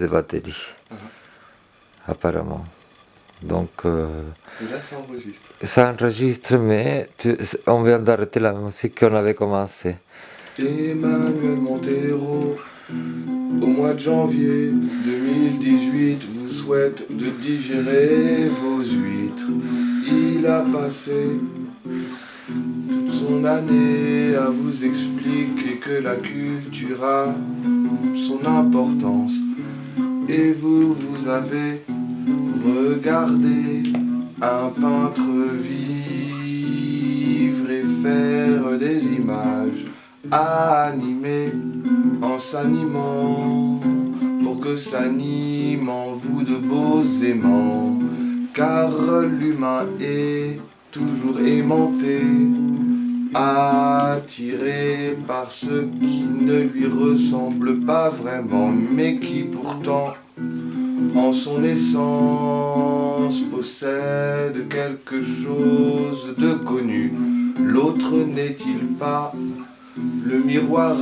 de batterie, apparemment. Donc, Et là, ça enregistre. ça enregistre, mais on vient d'arrêter la musique qu'on avait commencé. Emmanuel Montero, au mois de janvier 2018, vous souhaite de digérer vos huîtres. Il a passé toute son année à vous expliquer que la culture a son importance. Et vous avez regardé un peintre vivre et faire des images animées en s'animant pour que s'anime en vous de beaux aimants. Car l'humain est toujours aimanté, attiré par ce qui ne lui ressemble pas vraiment, mais qui pourtant, en son essence, possède quelque chose de connu. L'autre n'est-il pas le miroir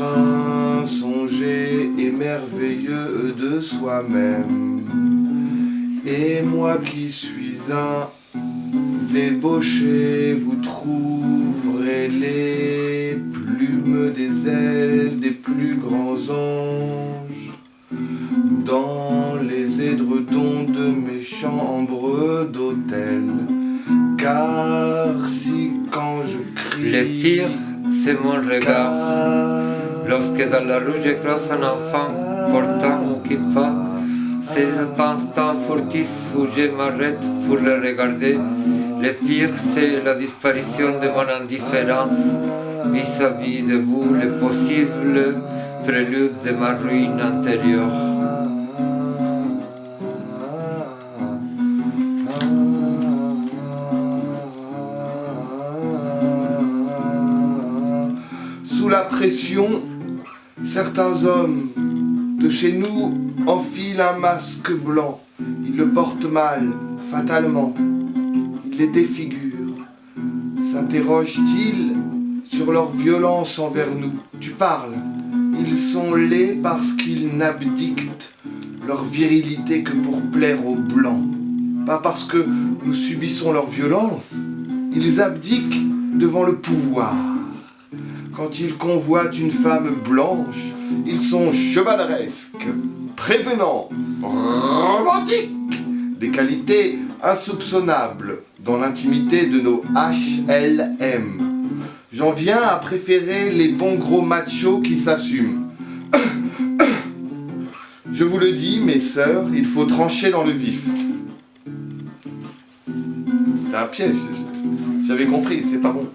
insongé et merveilleux de soi-même? Et moi qui suis un débauché, vous trouverez les plumes des ailes des plus grands anges dans les édredons de mes chambres d'hôtel. Car si quand je crie, Le pire, c'est mon regard. Lorsque dans la rue je croise un enfant portant qui va, c'est cet instant furtif où je m'arrête pour le regarder. Le pire, c'est la disparition de mon indifférence vis-à-vis de vous, le possible prélude de ma ruine intérieure. Sous la pression, certains hommes de chez nous enfilent un masque blanc. Ils le portent mal, fatalement. Ils les défigurent. S'interrogent-ils sur leur violence envers nous? Tu parles. Ils sont laids parce qu'ils n'abdictent leur virilité que pour plaire aux blancs. Pas parce que nous subissons leur violence. Ils abdiquent devant le pouvoir. Quand ils convoitent une femme blanche, ils sont chevaleresques, prévenants, romantiques, des qualités insoupçonnables dans l'intimité de nos HLM. J'en viens à préférer les bons gros machos qui s'assument. Je vous le dis, mes sœurs, il faut trancher dans le vif. C'était un piège, j'avais compris, c'est pas bon.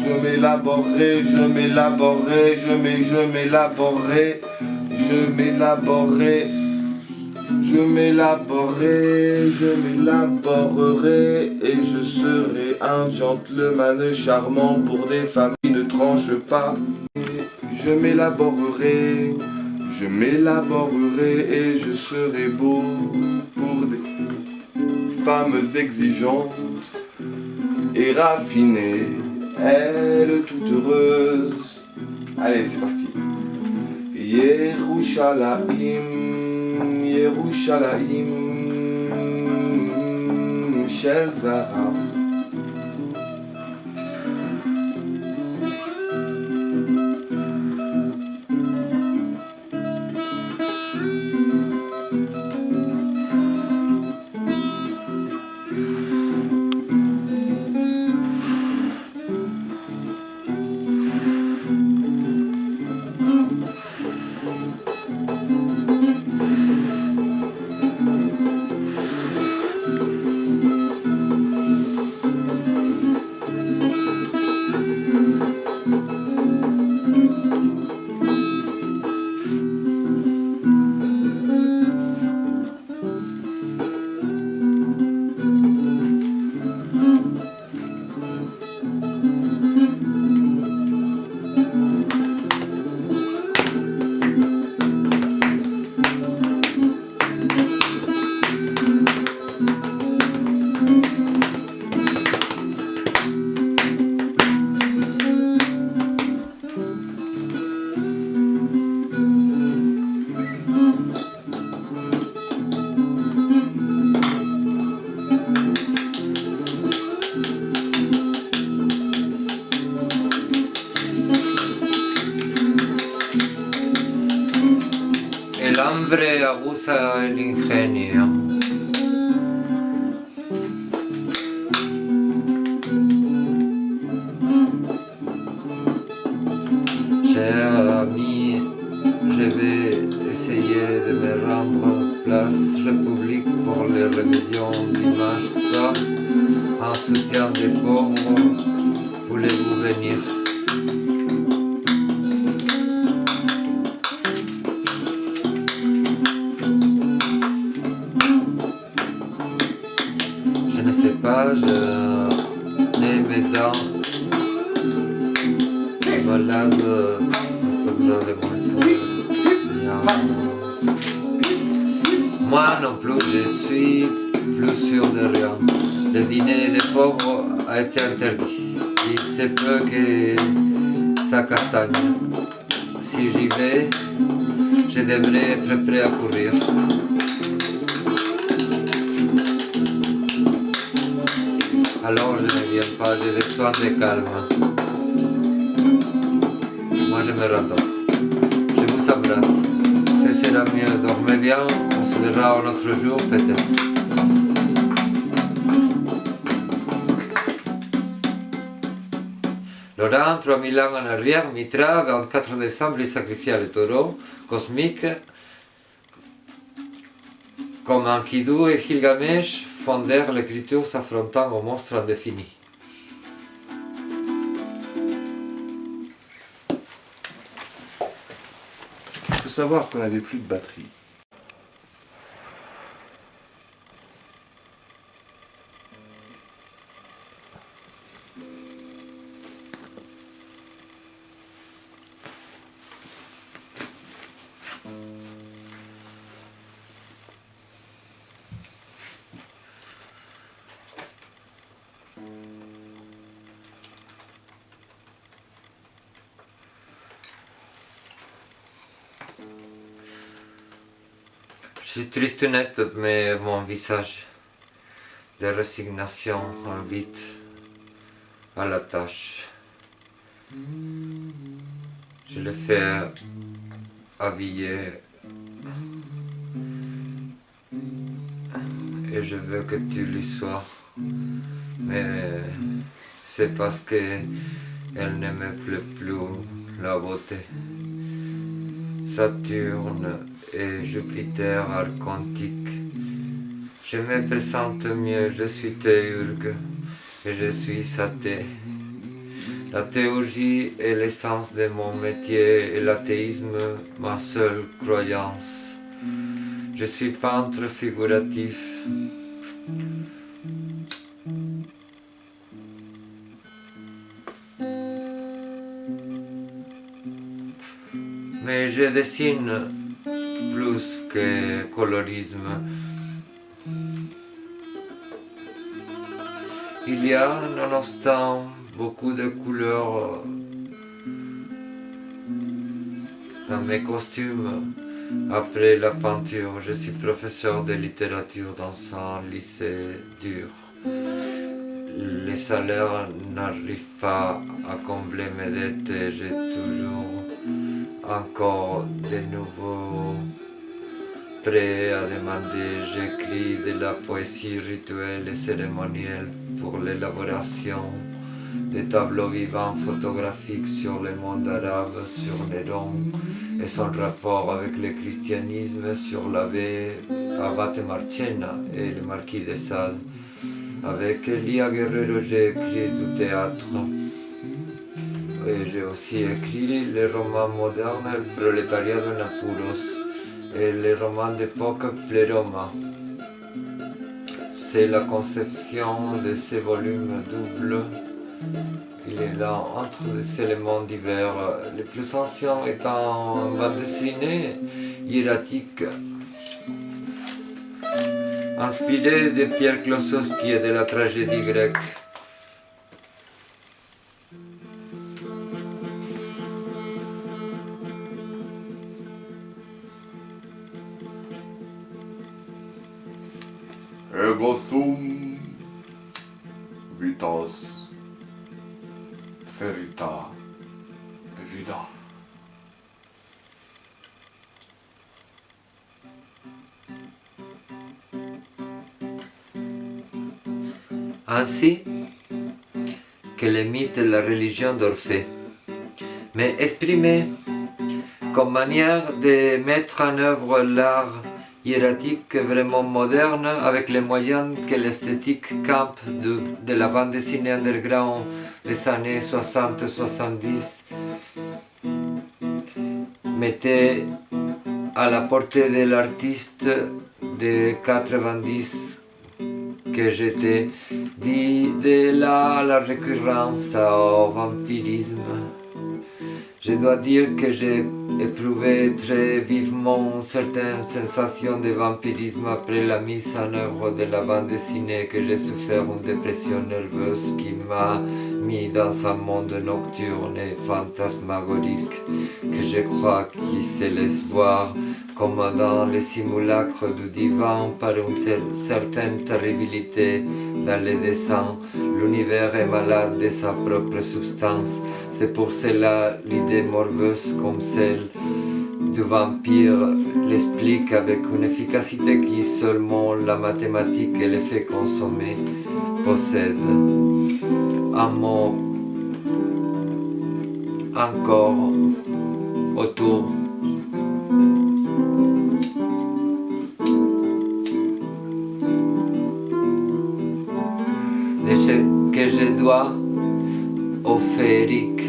Je m'élaborerai, je m'élaborerai, je m'élaborerai, je m'élaborerai, je m'élaborerai, je m'élaborerai, et je serai un gentleman charmant pour des femmes qui ne tranchent pas. Je m'élaborerai, et je serai beau pour des femmes exigeantes et raffinées. Elle toute heureuse. Allez, c'est parti. Yerushalayim, Yerushalayim, Shel Zahav. Hambre abusa el ingenio. Cher ami, je vais essayer de me rendre place République pour les rébellions dimanche soir en soutien des pauvres. Voulez-vous venir? Je ne sais pas, j'ai mes dents malades, moi non plus, je suis plus sûr de rien. Le dîner des pauvres a été interdit. Il se peut que ça castagne. Si j'y vais, je devrais être prêt à courir. Alors je ne viens pas, j'ai besoin de calme. Moi je me rendors. Je vous embrasse. Ce sera mieux, dormez bien, on se verra un autre jour peut-être. Laurent, 3000 ans en arrière, Mitra, 24 décembre, il sacrifia le taureau cosmique. Comme Enkidu et Gilgamesh fondèrent l'écriture s'affrontant au monstre indéfini. Il faut savoir qu'on n'avait plus de batterie. Je suis triste net, mais mon visage de résignation invite à la tâche. Je le fais habiller et je veux que tu lui sois, mais c'est parce que elle ne me plaît plus la beauté. Saturne et Jupiter archontique. Je me présente mieux, je suis théurgue et je suis athée. La théurgie est l'essence de mon métier et l'athéisme ma seule croyance. Je suis peintre figuratif. Mais je dessine plus que colorisme. Il y a, nonobstant, beaucoup de couleurs dans mes costumes. Après la peinture, je suis professeur de littérature dans un lycée dur. Les salaires n'arrivent pas à combler mes dettes et j'ai toujours encore de nouveaux prêts à demander. J'écris de la poésie rituelle et cérémonielle pour l'élaboration des tableaux vivants photographiques sur le monde arabe, sur Néron et son rapport avec le christianisme, sur l'abbé Abate Marchena et le marquis de Sade. Avec Elia Guerrero, j'ai écrit du théâtre. Et j'ai aussi écrit les romans modernes, le prolétariat de Napuros et les romans d'époque Pleroma. C'est la conception de ces volumes doubles. Il est là entre des éléments divers, les plus anciens étant en bande dessinée hiératique, inspiré de Pierre Klossowski et de la tragédie grecque. Ego sum vitas ferita vida. ainsi que les mythes de la religion d'Orphée, mais exprimés comme manière de mettre en œuvre l'art hiératique vraiment moderne avec les moyens que l'esthétique camp de la bande dessinée underground des années 60-70 mettait à la portée de l'artiste de 90 que j'étais, dit de là la récurrence au vampirisme. Je dois dire que j'ai éprouvé très vivement certaines sensations de vampirisme après la mise en œuvre de la bande dessinée, que j'ai souffert une dépression nerveuse qui m'a mis dans un monde nocturne et fantasmagorique que je crois qui se laisse voir comme dans les simulacres du divan par une certaine terribilité dans les dessins. L'univers est malade de sa propre substance. C'est pour cela l'idée morveuse comme celle du vampire l'explique avec une efficacité qui seulement la mathématique et l'effet consommé possèdent. Un mot encore autour. De ce que je dois au féerique,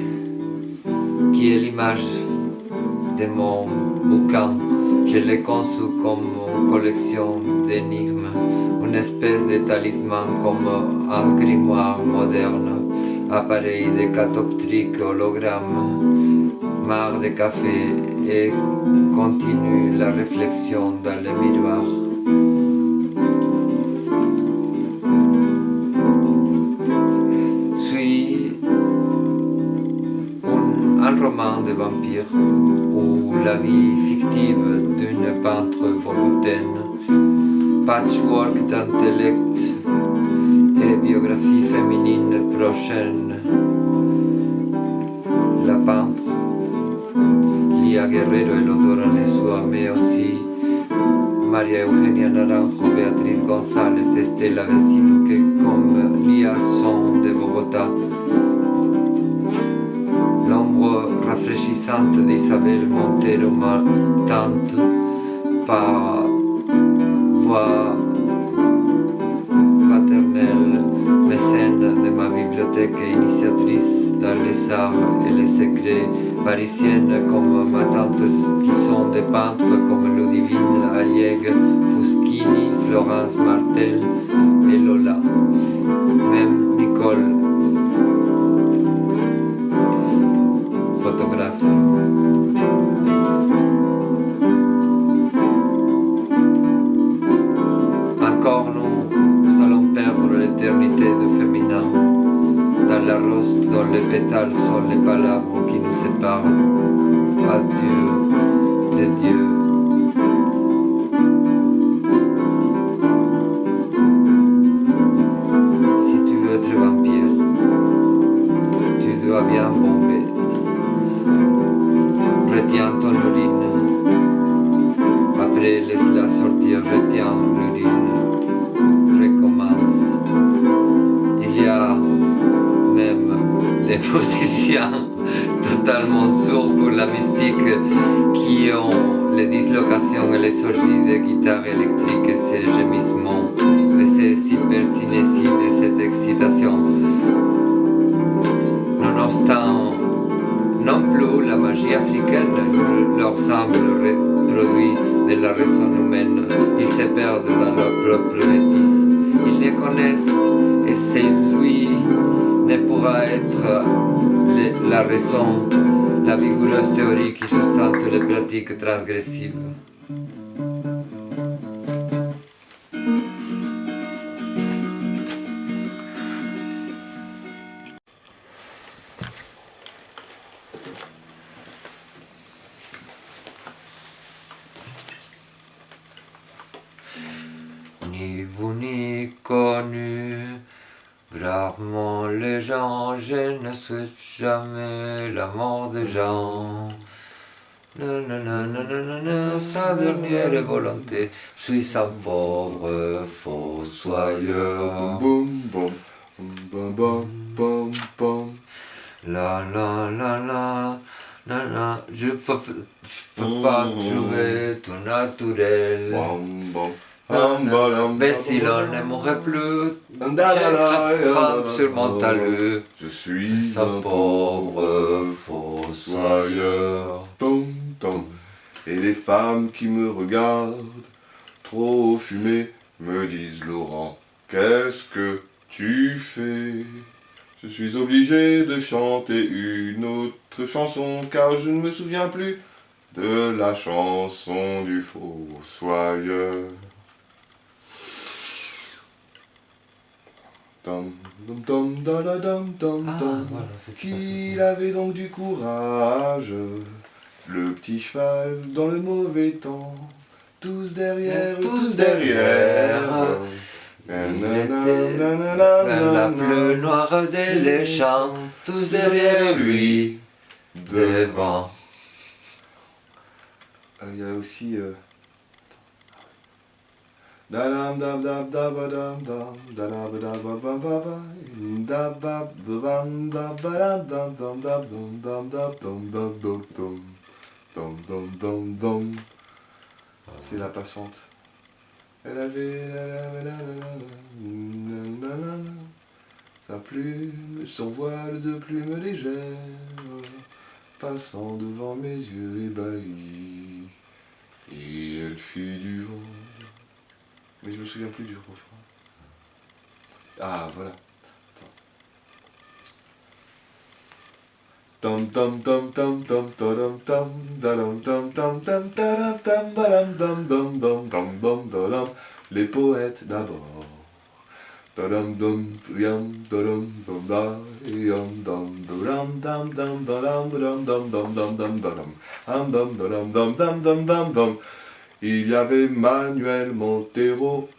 qui est l'image de mon bouquin. Je l'ai conçu comme une collection d'énigmes, une espèce de talisman comme un grimoire moderne, appareil de catoptrique, hologramme, marre de café et continue la réflexion dans le miroir. Un roman de vampire où la vie fictive d'une peintre bogotaine, patchwork d'intellect et biographie féminine prochaine. La peintre, Lía Guerrero et Lodora Nesua, mais aussi María Eugenia Naranjo, Beatriz González, Estela Vecino, que comme Lía sont de Bogotá. L'ombre rafraîchissante d'Isabelle Montero tente par voix paternelle, mécène de ma bibliothèque et initiatrice dans les arts et les secrets parisiennes comme ma tante qui sont des peintres comme Ludivine Aliègue, Fuschini, Florence Martel et Lola. Même Nicole, photographe. Encore nous allons perdre l'éternité du féminin dans la rose dont les pétales sont les palabres qui nous séparent. Adieu de Dieu. Si tu veux être vampire, tu dois bien bomber. Retiens ton urine. Après, laisse-la sortir, retiens l'urine. Recommence. Il y a même des musiciens totalement sourds pour la mystique qui ont les dislocations et les sorties de guitares électriques et ces gémissements, de ces hypercinésies, de cette excitation. Nonobstant, non plus la magie africaine leur semble produit de la raison humaine. Ils se perdent dans leur propre bêtise. Ils les connaissent et c'est lui ne pourra être la raison, la vigoureuse théorie qui sustente les pratiques transgressives. Ni vous ni connu, gravement les gens, je ne souhaite jamais la mort des gens. Nanana, sa dernière volonté, je suis sa pauvre fossoyeur. Boum, boum, boum, boum, boum, boum. La la la la, je peux pas trouver tout naturel. Boum, boum. Mais si l'on n'aimerait plus, j'ai femme sur mon talus. Je suis Sa pauvre fossoyeur. Tom, tom. Et les femmes qui me regardent, trop fumées, me disent Laurent, qu'est-ce que tu fais? Je suis obligé de chanter une autre chanson car je ne me souviens plus de la chanson du fossoyeur. Dum, dum, dum, da, da, dum, dum, Ah, dum. voilà, c'est Qu'il avait donc du courage, le petit cheval dans le mauvais temps. Tous derrière, tous derrière. Il était la plus noire des champs, tous derrière lui, devant. Il y a aussi. Dadam dam dam dabadam dam dadabadabababa dababam dabadam dam dam dam dam dam dam dam dam dam dam dam. C'est la passante. Elle avait sa plume, son voile de plume légère, passant devant mes yeux ébahis, et elle fit du vent. Mais je me souviens plus du refrain. Ah, voilà. Tam tam tam tam tam tam tam tam tam tam tam tam tam tam tam tam tam tam tam. Les poètes d'abord. Dam dam yam dam dam da yam dam dam dam dam dam dam dam dam dam dam dam dam dam dam dam dam. Il y avait Manuel Montero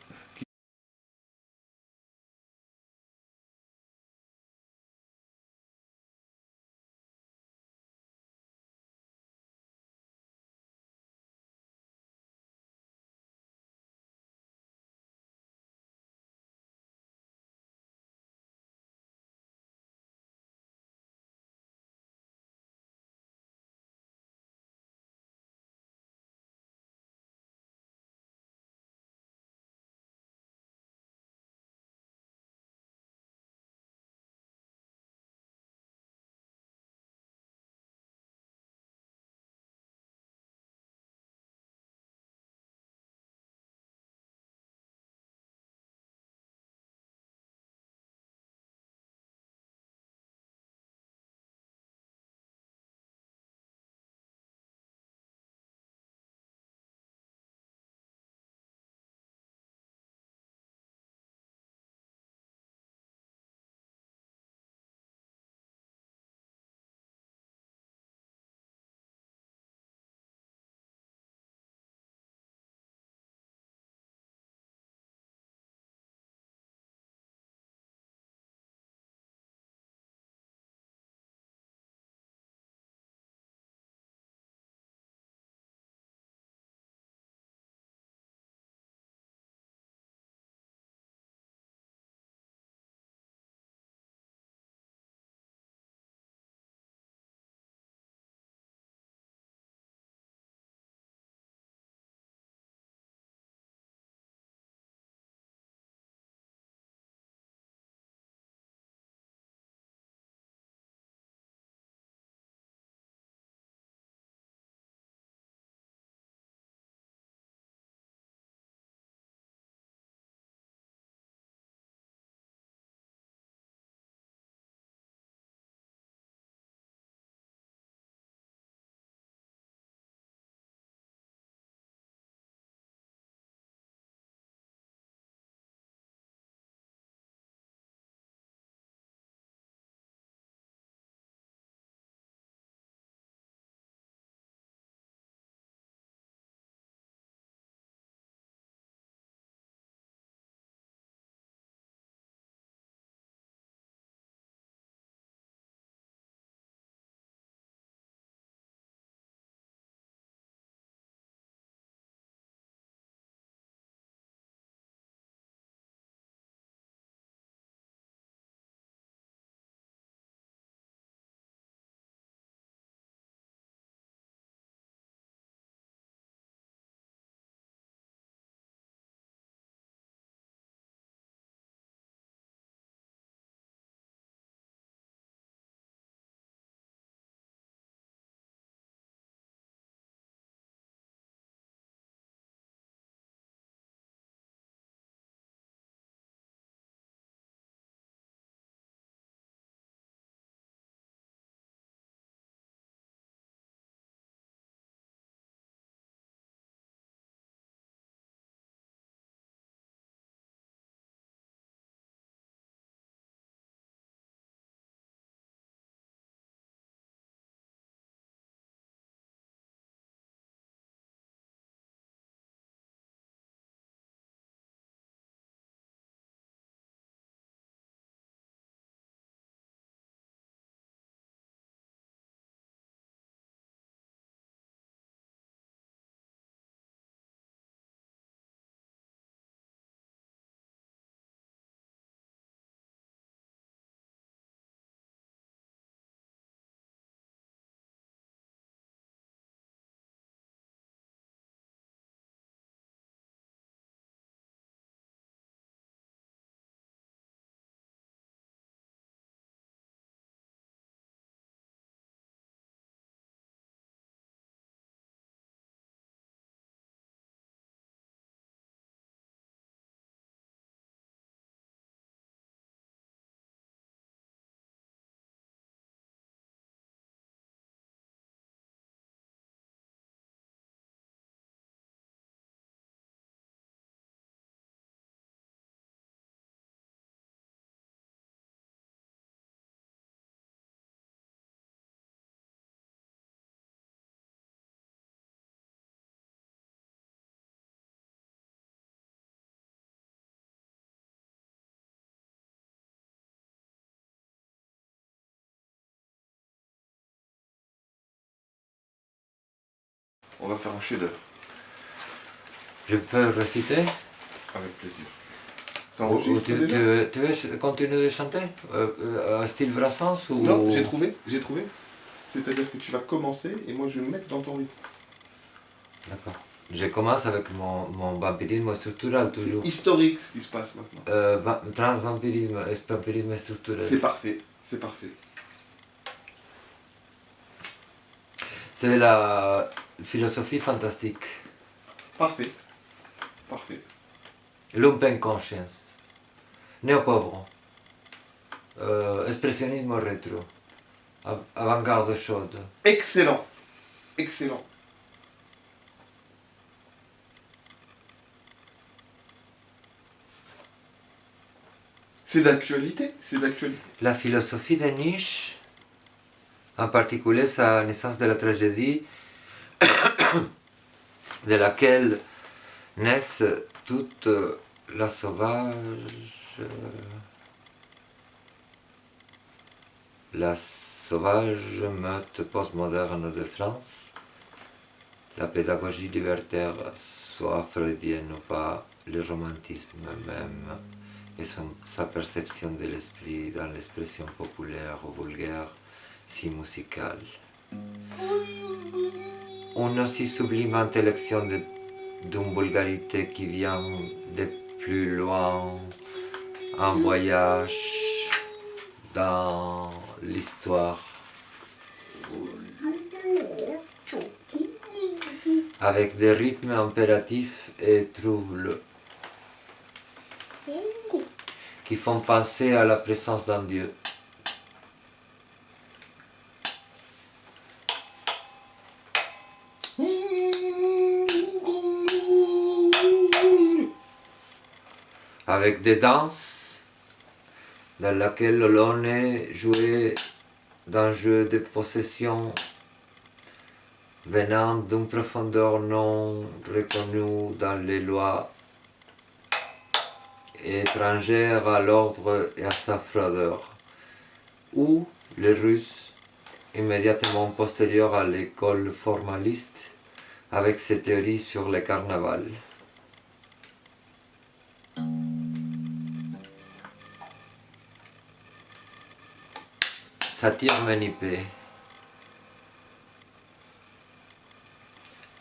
On va faire un chef-d'œuvre. Je peux réciter? Avec plaisir. Ça Ou enregistre tu déjà veux continuer de chanter? Style Brassens ou... Non, j'ai trouvé. C'est-à-dire que tu vas commencer et moi je vais me mettre dans ton rythme. D'accord. Je commence avec mon vampirisme structural toujours. C'est historique ce qui se passe maintenant. Transvampirisme et vampirisme structurel. C'est parfait, c'est parfait. C'est de la philosophie fantastique. Parfait. Parfait. Lumpen conscience. Néo-pauvre. Expressionnisme rétro. Avant-garde chaude. Excellent. Excellent. C'est d'actualité, c'est d'actualité. La philosophie de Nietzsche, en particulier sa naissance de la tragédie, de laquelle naissent toute la sauvage meute postmoderne de France, la pédagogie libertaire, soit freudienne ou pas, le romantisme même, et sa perception de l'esprit dans l'expression populaire ou vulgaire, si musicale. Une aussi sublime intellection d'une vulgarité qui vient de plus loin, un voyage dans l'histoire, avec des rythmes impératifs et troubles qui font penser à la présence d'un Dieu. Avec des danses dans lesquelles l'on est joué d'un jeu de possession venant d'une profondeur non reconnue dans les lois étrangères à l'ordre et à sa froideur, où les Russes, immédiatement postérieurs à l'école formaliste, avec ses théories sur le carnaval. Satire Menipé.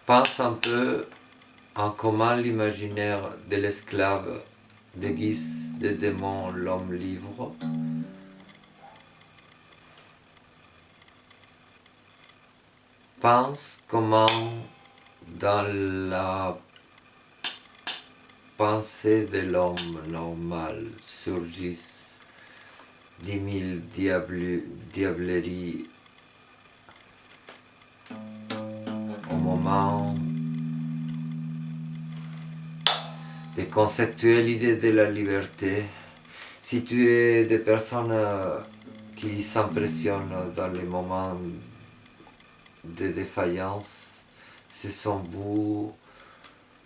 Pense un peu en comment l'imaginaire de l'esclave déguise de démons l'homme libre. Pense comment dans la pensée de l'homme normal surgissent 10 000 diableries au moment de conceptuer l'idée de la liberté. Si tu es des personnes qui s'impressionnent dans les moments de défaillance, se sont vous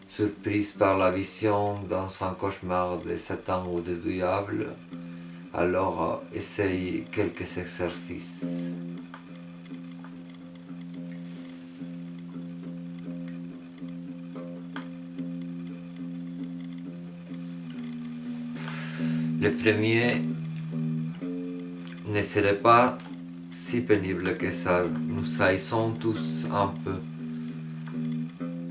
surprises par la vision dans un cauchemar de Satan ou de diable, alors essaye quelques exercices. Le premier ne serait pas si pénible que ça, nous haïssons tous un peu.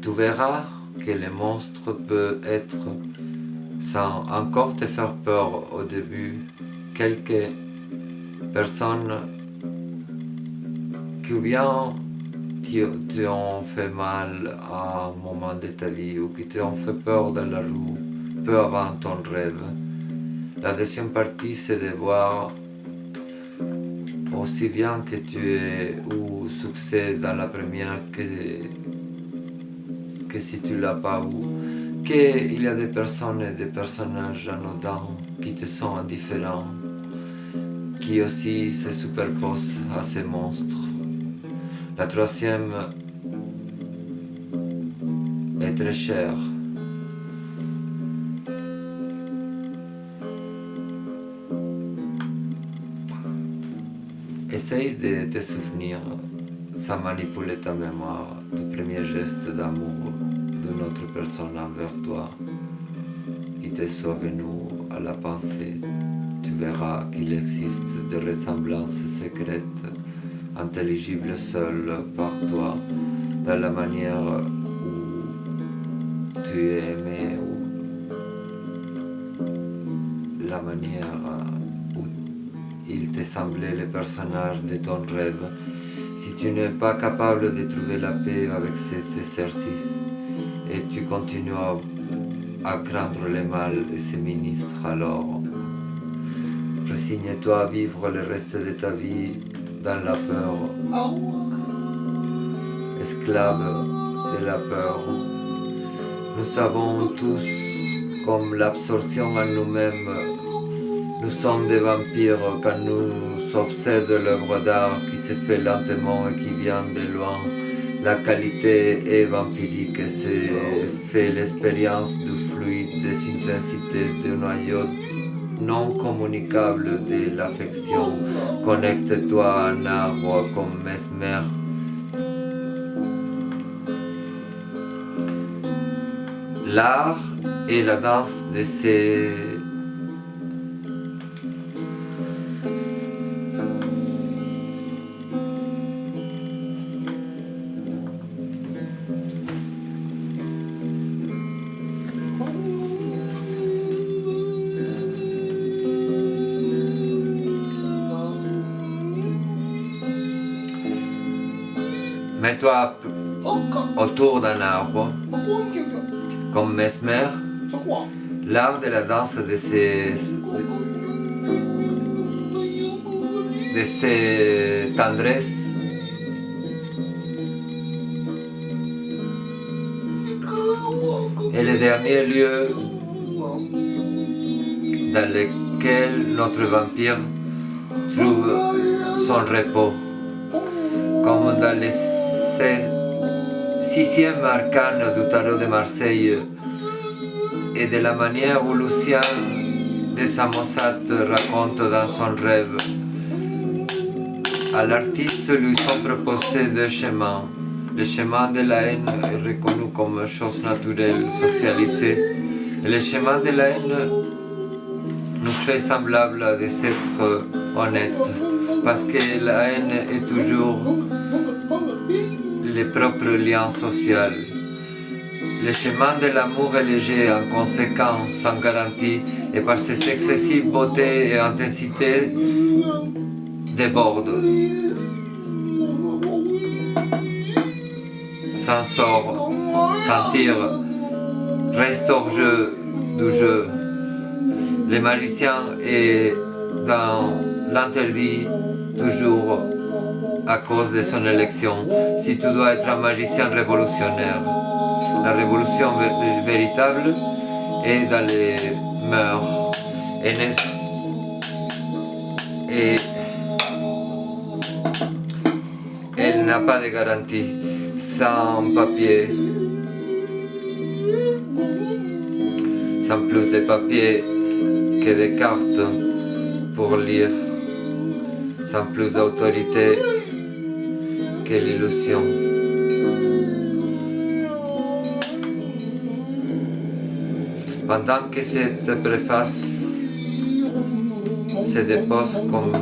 Tu verras que le monstre peut être, sans encore te faire peur au début, quelques personnes qui ou bien t'ont fait mal à un moment de ta vie ou qui t'ont fait peur dans la rue peu avant ton rêve. La deuxième partie, c'est de voir aussi bien que tu aies eu succès dans la première que si tu l'as pas eu, qu'il y a des personnes et des personnages anodins qui te sont indifférents, qui aussi se superposent à ces monstres. La troisième est très chère. Essaye de te souvenir sans manipuler ta mémoire du premier geste d'amour d'une autre personne envers toi qui te soit venu à la pensée, tu verras qu'il existe des ressemblances secrètes, intelligibles seules par toi, dans la manière où tu es aimé ou la manière où il te semblait le personnage de ton rêve. Si tu n'es pas capable de trouver la paix avec cet exercice et tu continues à craindre le mal et ses ministres, alors resigne-toi à vivre le reste de ta vie dans la peur, esclave de la peur. Nous savons tous, comme l'absorption en nous-mêmes, nous sommes des vampires quand nous observe l'œuvre d'art qui se fait lentement et qui vient de loin. La qualité est vampirique et se fait l'expérience du fluide, des intensités, du noyau non communicable de l'affection. Connecte-toi à un arbre comme Mesmer. L'art et la danse de ces Mets-toi autour d'un arbre, comme Mesmer, l'art de la danse de ces tendresses. Et le dernier lieu dans lequel notre vampire trouve son repos, comme dans les 6e arcane du tarot de Marseille et de la manière où Lucien de Samosat raconte dans son rêve. À l'artiste lui sont proposés deux chemins. Le chemin de la haine est reconnu comme chose naturelle, socialisée, et le chemin de la haine nous fait semblable à des êtres honnêtes, parce que la haine est toujours le propre lien social. Le chemin de l'amour est léger, en conséquent, sans garantie, et par ses excessives beauté et intensité, déborde. S'en sort, s'en tire, reste hors jeu du jeu. Le magicien est dans l'interdit toujours à cause de son élection. Si tu dois être un magicien révolutionnaire, la révolution véritable est dans les mœurs et elle n'a pas de garantie. Sans papier, sans plus de papier que de cartes pour lire, sans plus d'autorité que l'illusion. Pendant que cette préface se dépose comme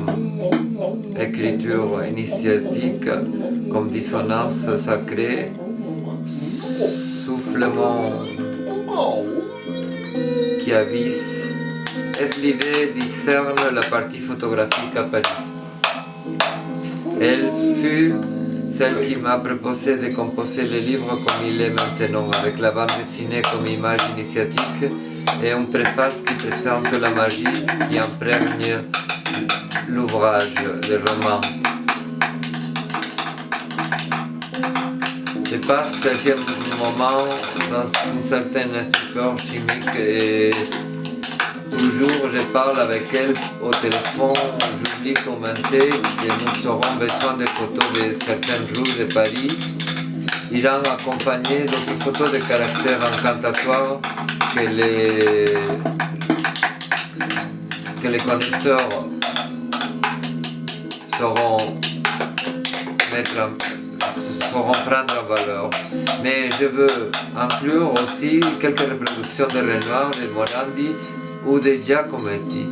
écriture initiatique, comme dissonance sacrée, soufflement qui avise, l'idée discerne la partie photographique à Paris. Elle fut celle qui m'a proposé de composer le livre comme il est maintenant, avec la bande dessinée comme image initiatique et une préface qui présente la magie qui imprègne l'ouvrage, le roman. Je passe quelques moments dans une certaine stupeur chimique et toujours je parle avec elle au téléphone, j'oublie commenter que nous aurons besoin de photos de certaines rues de Paris, iront accompagnées d'autres photos de caractère incantatoire que les connaisseurs sauront mettre sauront prendre en valeur. Mais je veux inclure aussi quelques reproductions de Renoir, de Morandi ou de Giacometti.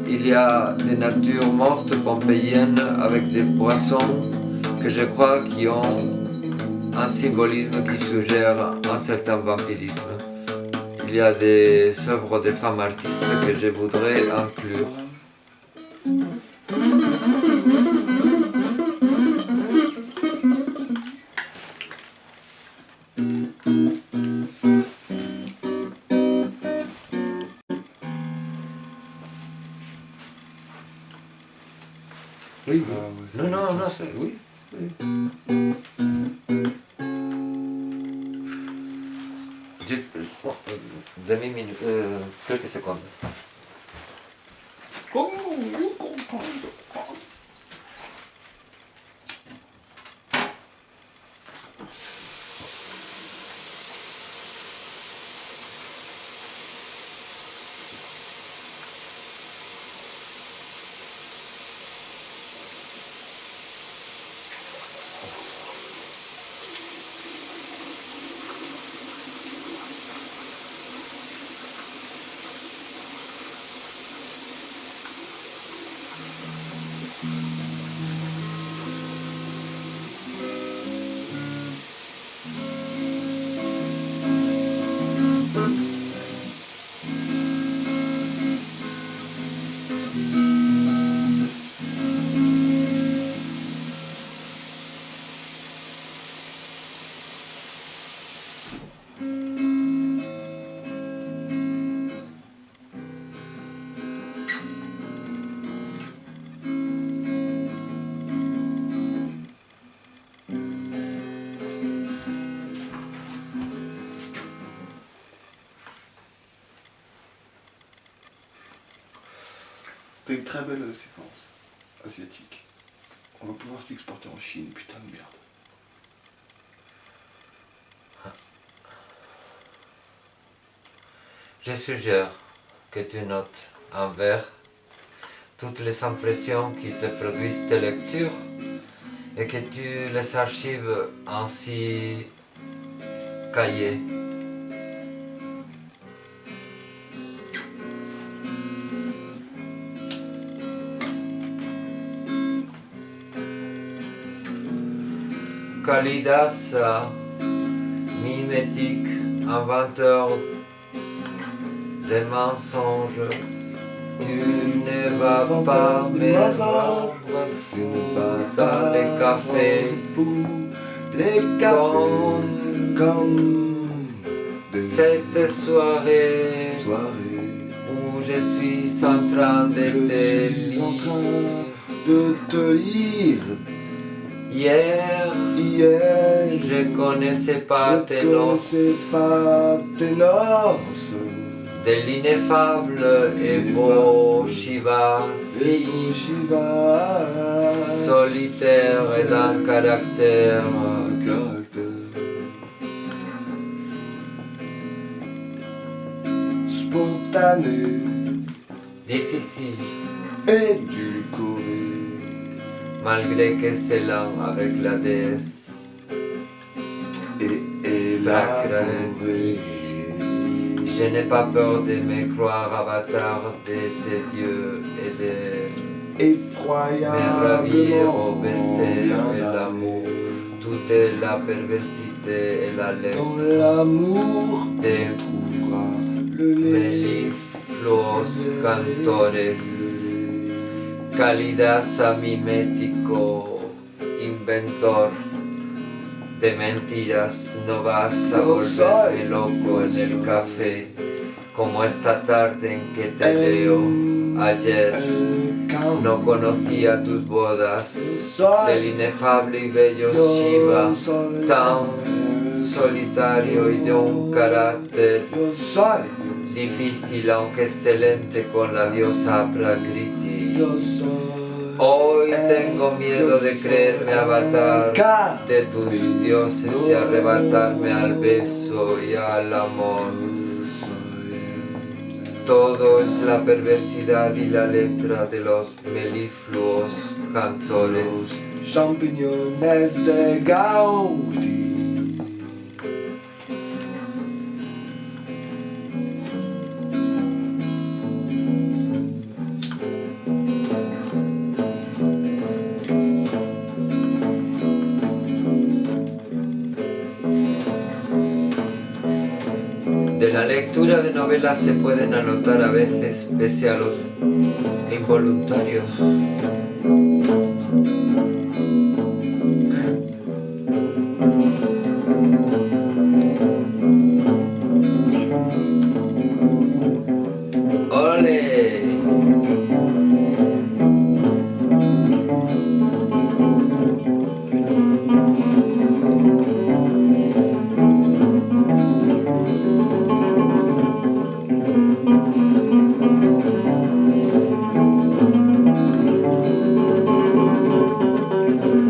Il y a des natures mortes pompéiennes avec des poissons que je crois qui ont un symbolisme qui suggère un certain vampirisme. Il y a des œuvres de femmes artistes que je voudrais inclure. Oui, non, c'est... Oui. Demi-minute, quelques secondes. C'est une très belle séquence asiatique. On va pouvoir s'exporter en Chine, putain de merde. Je suggère que tu notes en vers toutes les impressions qui te produisent tes lectures et que tu les archives ainsi cahiers. Kalidas, mimétique, inventeur des mensonges, tu ne vas pas me rendre fou dans les cafés, comme cette soirée où je suis en train de te lire. Hier, je connaissais pas tes noces, de l'ineffable et beau Shiva, si solitaire et d'un caractère spontané, difficile, édulcoré, malgré que c'est lent avec la déesse et élaboré. Je n'ai pas peur de me croire avatar de tes dieux et de me ravir au baiser et l'amour. Tout est la perversité et la lettre. Dans l'amour, te trouvera le mellifluos cantores, Kalidas mimético, inventor de mentiras, no vas a volverme loco en el café, como esta tarde en que te leo. Ayer no conocía tus bodas, del inefable y bello Shiva, tan solitario y de un carácter difícil aunque excelente con la diosa Prakriti. Hoy tengo miedo de creerme avatar de tus dioses y arrebatarme al beso y al amor. Todo es la perversidad y la letra de los melifluos cantores. champiñones de Gaudí. De la lectura de novelas se pueden anotar a veces, pese a los involuntarios. ¡Ole!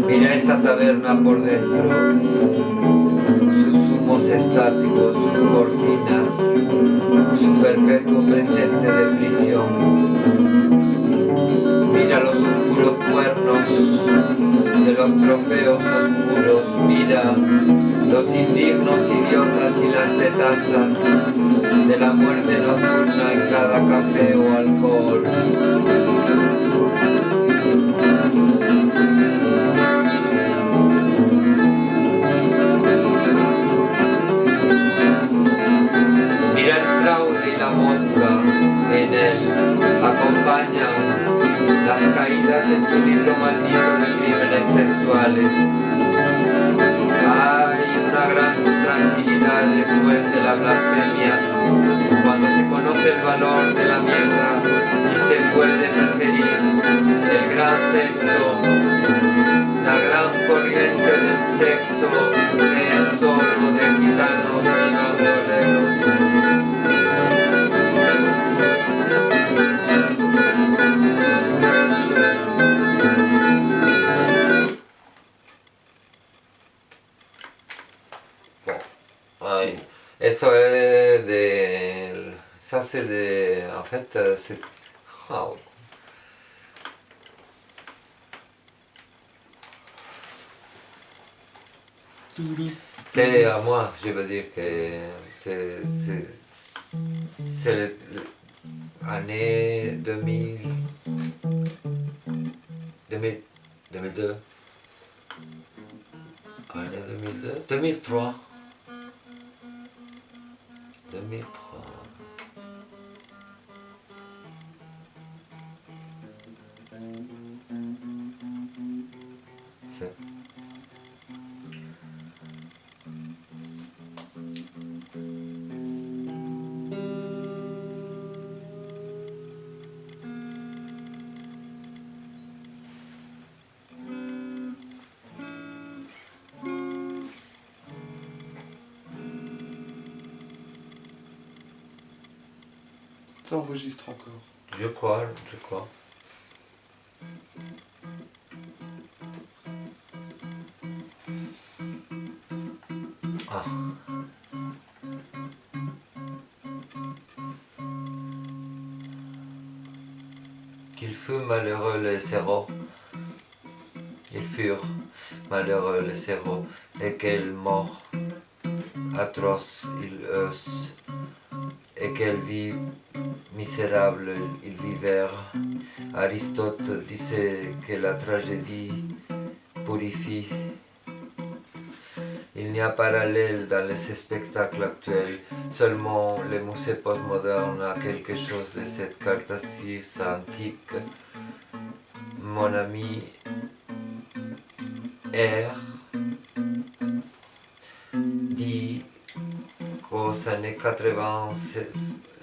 Mira esta taberna por dentro, sus humos estáticos, sus cortinas, su perpetuo presente de prisión. Mira los oscuros cuernos de los trofeos oscuros, mira los indignos idiotas y las tetazas de la muerte nocturna en cada café o alcohol. Mira el fraude y la mosca en él, acompañan las caídas en tu libro maldito de crímenes sexuales. Hay una gran tranquilidad después de la blasfemia, cuando se conoce el valor de la mierda y se puede preferir el gran sexo, la gran corriente del sexo que es solo de gitanos y bandoleros. Ay, eso es de... Ça c'est de... En fait, c'est... Oh. C'est à moi, je veux dire que c'est l'année 2000, 2002, année 2002, 2003. 2003. C'est... Ça enregistre encore. Je crois, je crois. Ah. Qu'il fut malheureux les héros. Ils furent malheureux les héros, et quelle mort atroce ils eussent, et quelle vie misérable ils vivèrent. Aristote disait que la tragédie purifie. Il n'y a parallèle dans les spectacles actuels, seulement les musées postmodernes a quelque chose de cette catharsis antique. Mon ami R dit qu'aux années 80,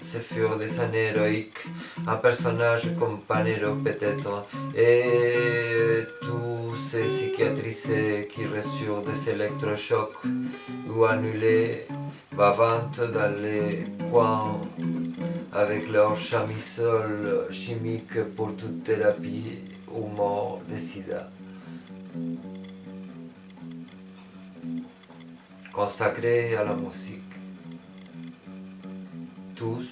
ce furent des années héroïques, un personnage comme Panero peut-être, et tous ces psychiatrisés qui reçurent des électrochocs ou annulés, bavant dans les coins avec leur chamisole chimique pour toute thérapie ou mort de sida. Consacrés à la musique. Tous,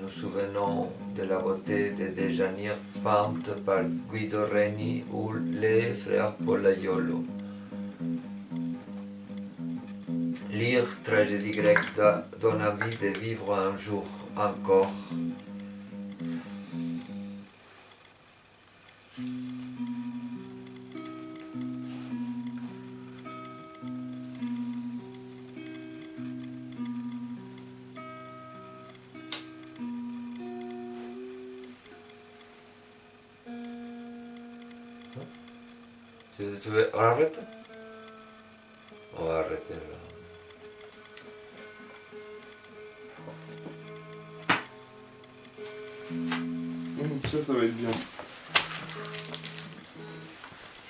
nous souvenant de la beauté de Déjanire peinte par Guido Reni ou les frères Pollaiolo. Lire tragédie grecque donne envie de vivre un jour encore. Tu veux arrêter? On va arrêter là. Ça va être bien.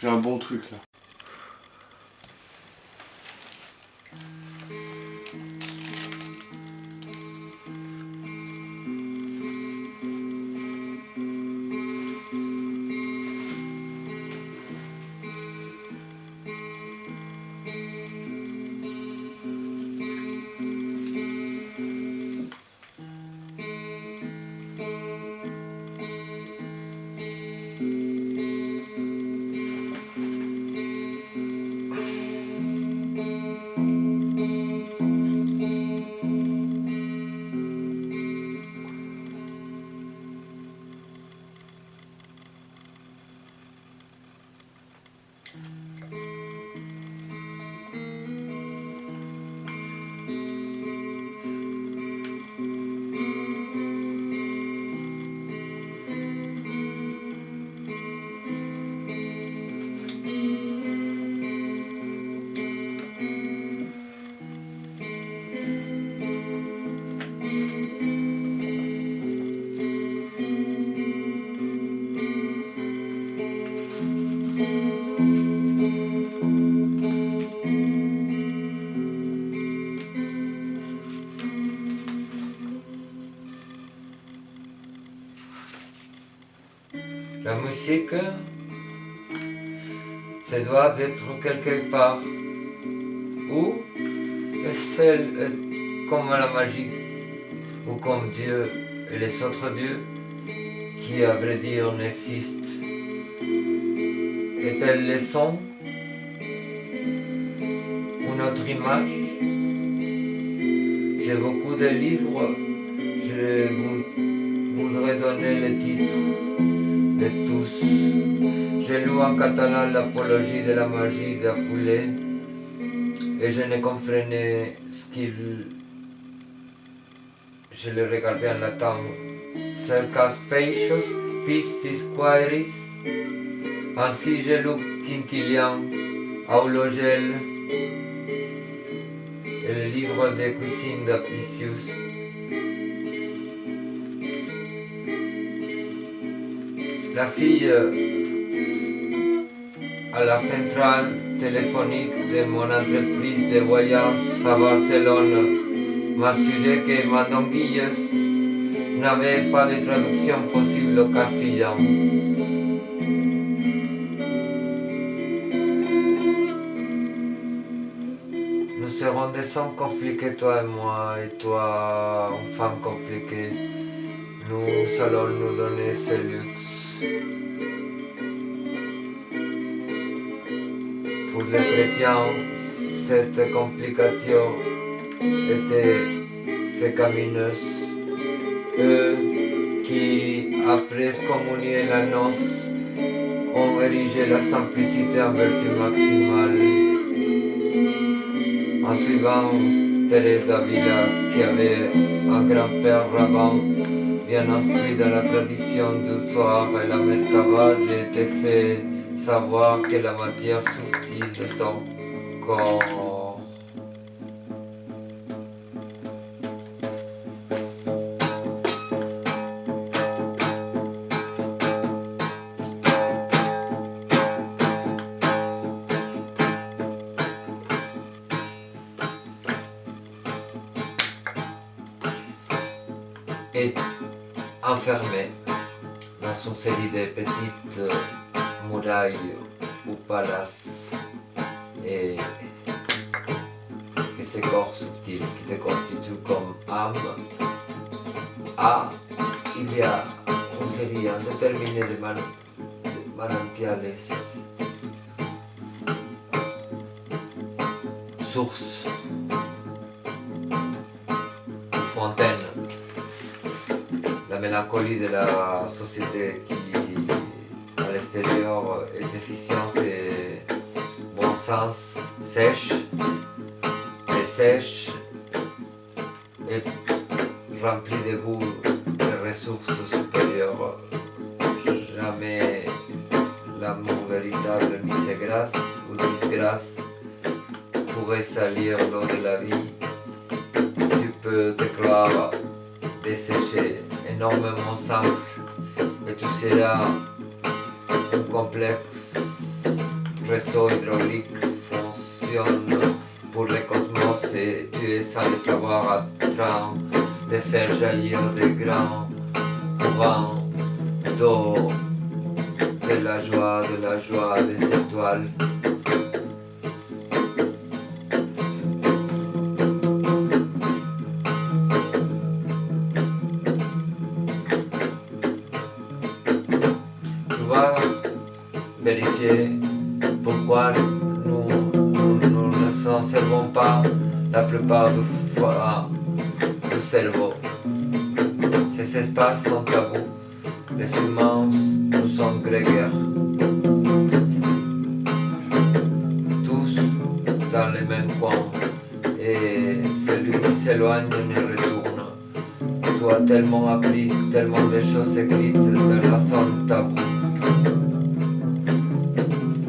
J'ai un bon truc là. La musique, ça doit être quelque part où celle est comme la magie ou comme Dieu et les autres dieux qui, à vrai dire, n'existent. Est-elle le son? Une autre image? J'ai beaucoup de livres, je vous voudrais donner le titre de tous. J'ai lu en catalan l'apologie de la magie d'Apulé et je ne comprenais ce qu'il... Je le regardais en latin. Cercas feixos, pistis quaeris. Ainsi j'ai lu Quintilian, Aulogel et le livre de cuisine d'Apicius. La fille à la centrale téléphonique de mon entreprise de voyage à Barcelone m'a assuré que Mandonguilles n'avait pas de traduction possible au castillan. Nous serons des hommes compliqués, toi et moi, et toi, une femme compliquée. Nous allons nous donner ce luxe. Pour les chrétiens, cette complication était fécamineuse. Eux qui, après communier la noce, ont érigé la simplicité en vertu maximale. En suivant Thérèse d'Avila, qui avait un grand-père rabbin bien instruit dans la tradition du soir et la Merkava, j'ai été fait savoir que la matière subtile de ton corps est enfermée dans une série de petites murailles ou palaces et que ce corps subtil qui te constitue comme âme il y a une série indéterminée de manantiales, sources, fontaines. La mélancolie de la société qui, à l'extérieur, est déficience et bon sens, sèche, dessèche et remplie de goût de ressources supérieures. Jamais l'amour véritable, ni ses grâces ou disgrâces, pourrait salir l'eau de la vie. Tu peux te croire desséché, énormément simple, et tu seras un complexe réseau hydraulique fonctionne pour le cosmos et tu es sans le savoir en train de faire jaillir des grands courants d'eau, de la joie des étoiles. Tu vas vérifier pourquoi nous ne s'en servons pas la plupart du fois du cerveau. Ces espaces sont tabous. Les humains, nous sommes grégaires. Tous dans le même coin. Et celui qui s'éloigne ne retourne. Tu as tellement appris, tellement de choses écrites dans la zone tabou.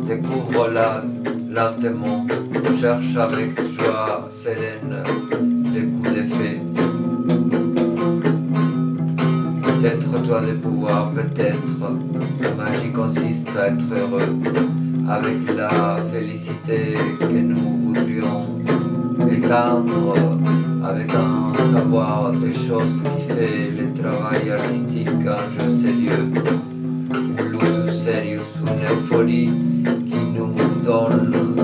Découvre-la lentement, cherche avec joie sereine les coups d'effet. Peut-être toi de pouvoir, peut-être la magie consiste à être heureux avec la félicité que nous voudrions étendre avec un savoir des choses qui fait le travail artistique un jeu sérieux, un lusus serius, une euphorie qui nous donne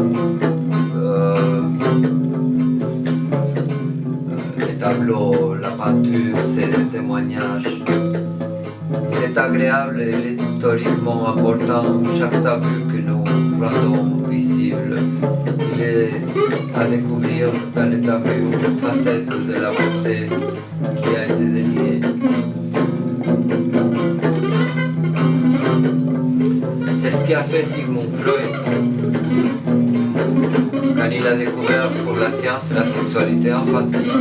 les tableaux, la peinture, c'est des témoignages. Il est agréable et historiquement important chaque tableau que nous rendons visible. Il est à découvrir dans les tableaux une facette de la beauté qui a été déniée. C'est ce qu'a fait Sigmund Freud quand il a découvert pour la science la sexualité infantile.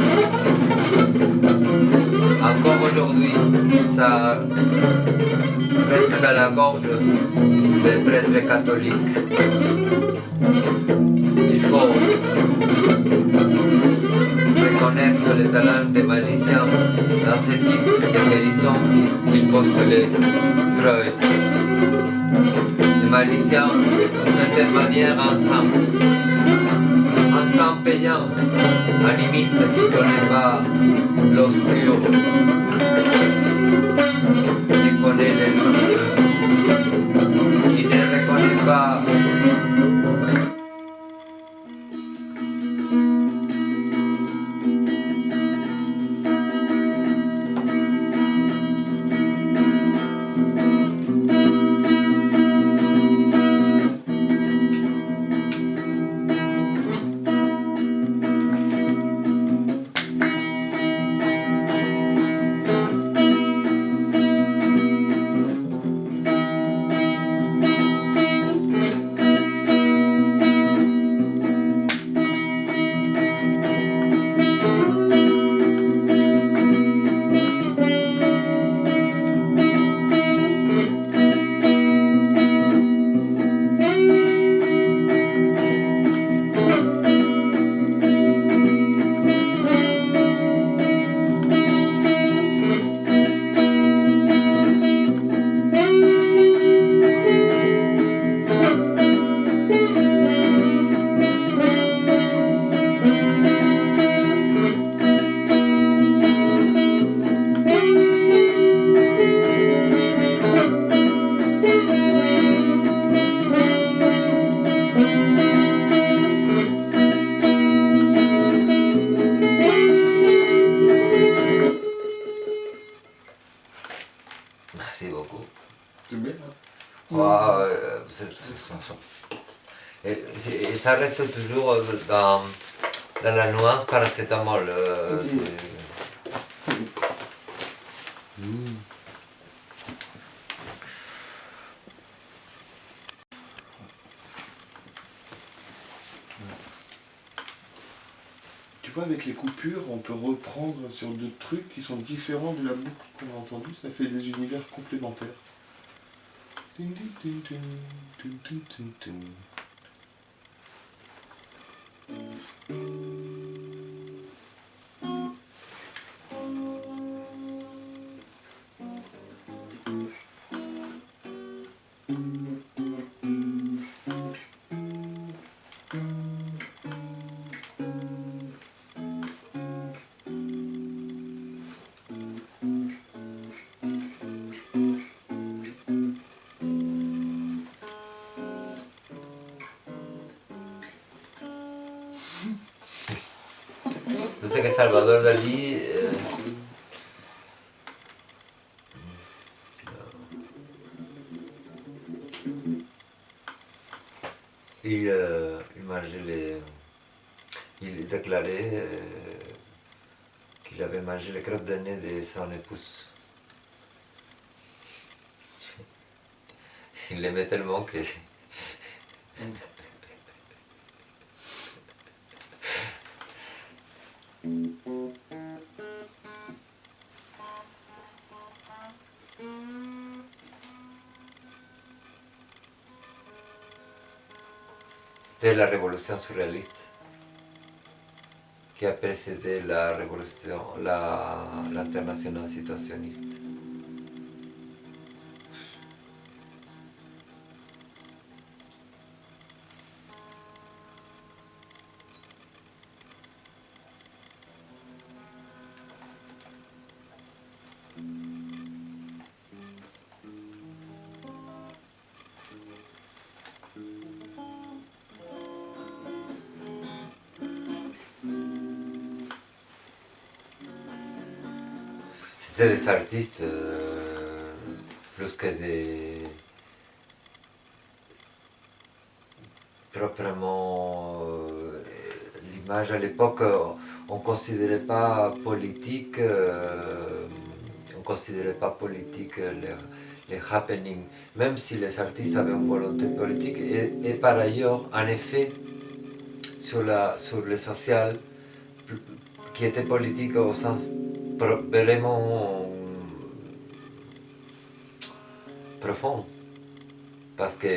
Encore aujourd'hui, ça reste dans la gorge des prêtres catholiques. Il faut reconnaître le talent des magiciens dans ce type de guérison qu'il postulait Freud. Les magiciens, d'une certaine manière, ensemble payant, animiste qui ne connaît pas l'obscur, qui connaît le lumineux, qui ne reconnaît pas et ça reste toujours dans la nuance paracétamol. Tu vois, avec les coupures, on peut reprendre sur d'autres trucs qui sont différents de la boucle qu'on a entendue. Ça fait des univers complémentaires. Tin, tin, tin, tin, tin, tin, tin, tin. Yo sé que Salvador Dalí il déclarait qu'il avait mangé les crottes de nez de son épouse. Il l'aimait tellement que... C'était la révolution surréaliste qui a précédé la révolution, l'internationale situationniste. C'était des artistes plus que des... proprement l'image à l'époque, on considérait pas politique, les happenings, même si les artistes avaient une volonté politique, et par ailleurs, en effet, sur le social, qui était politique au sens vraiment profond, parce que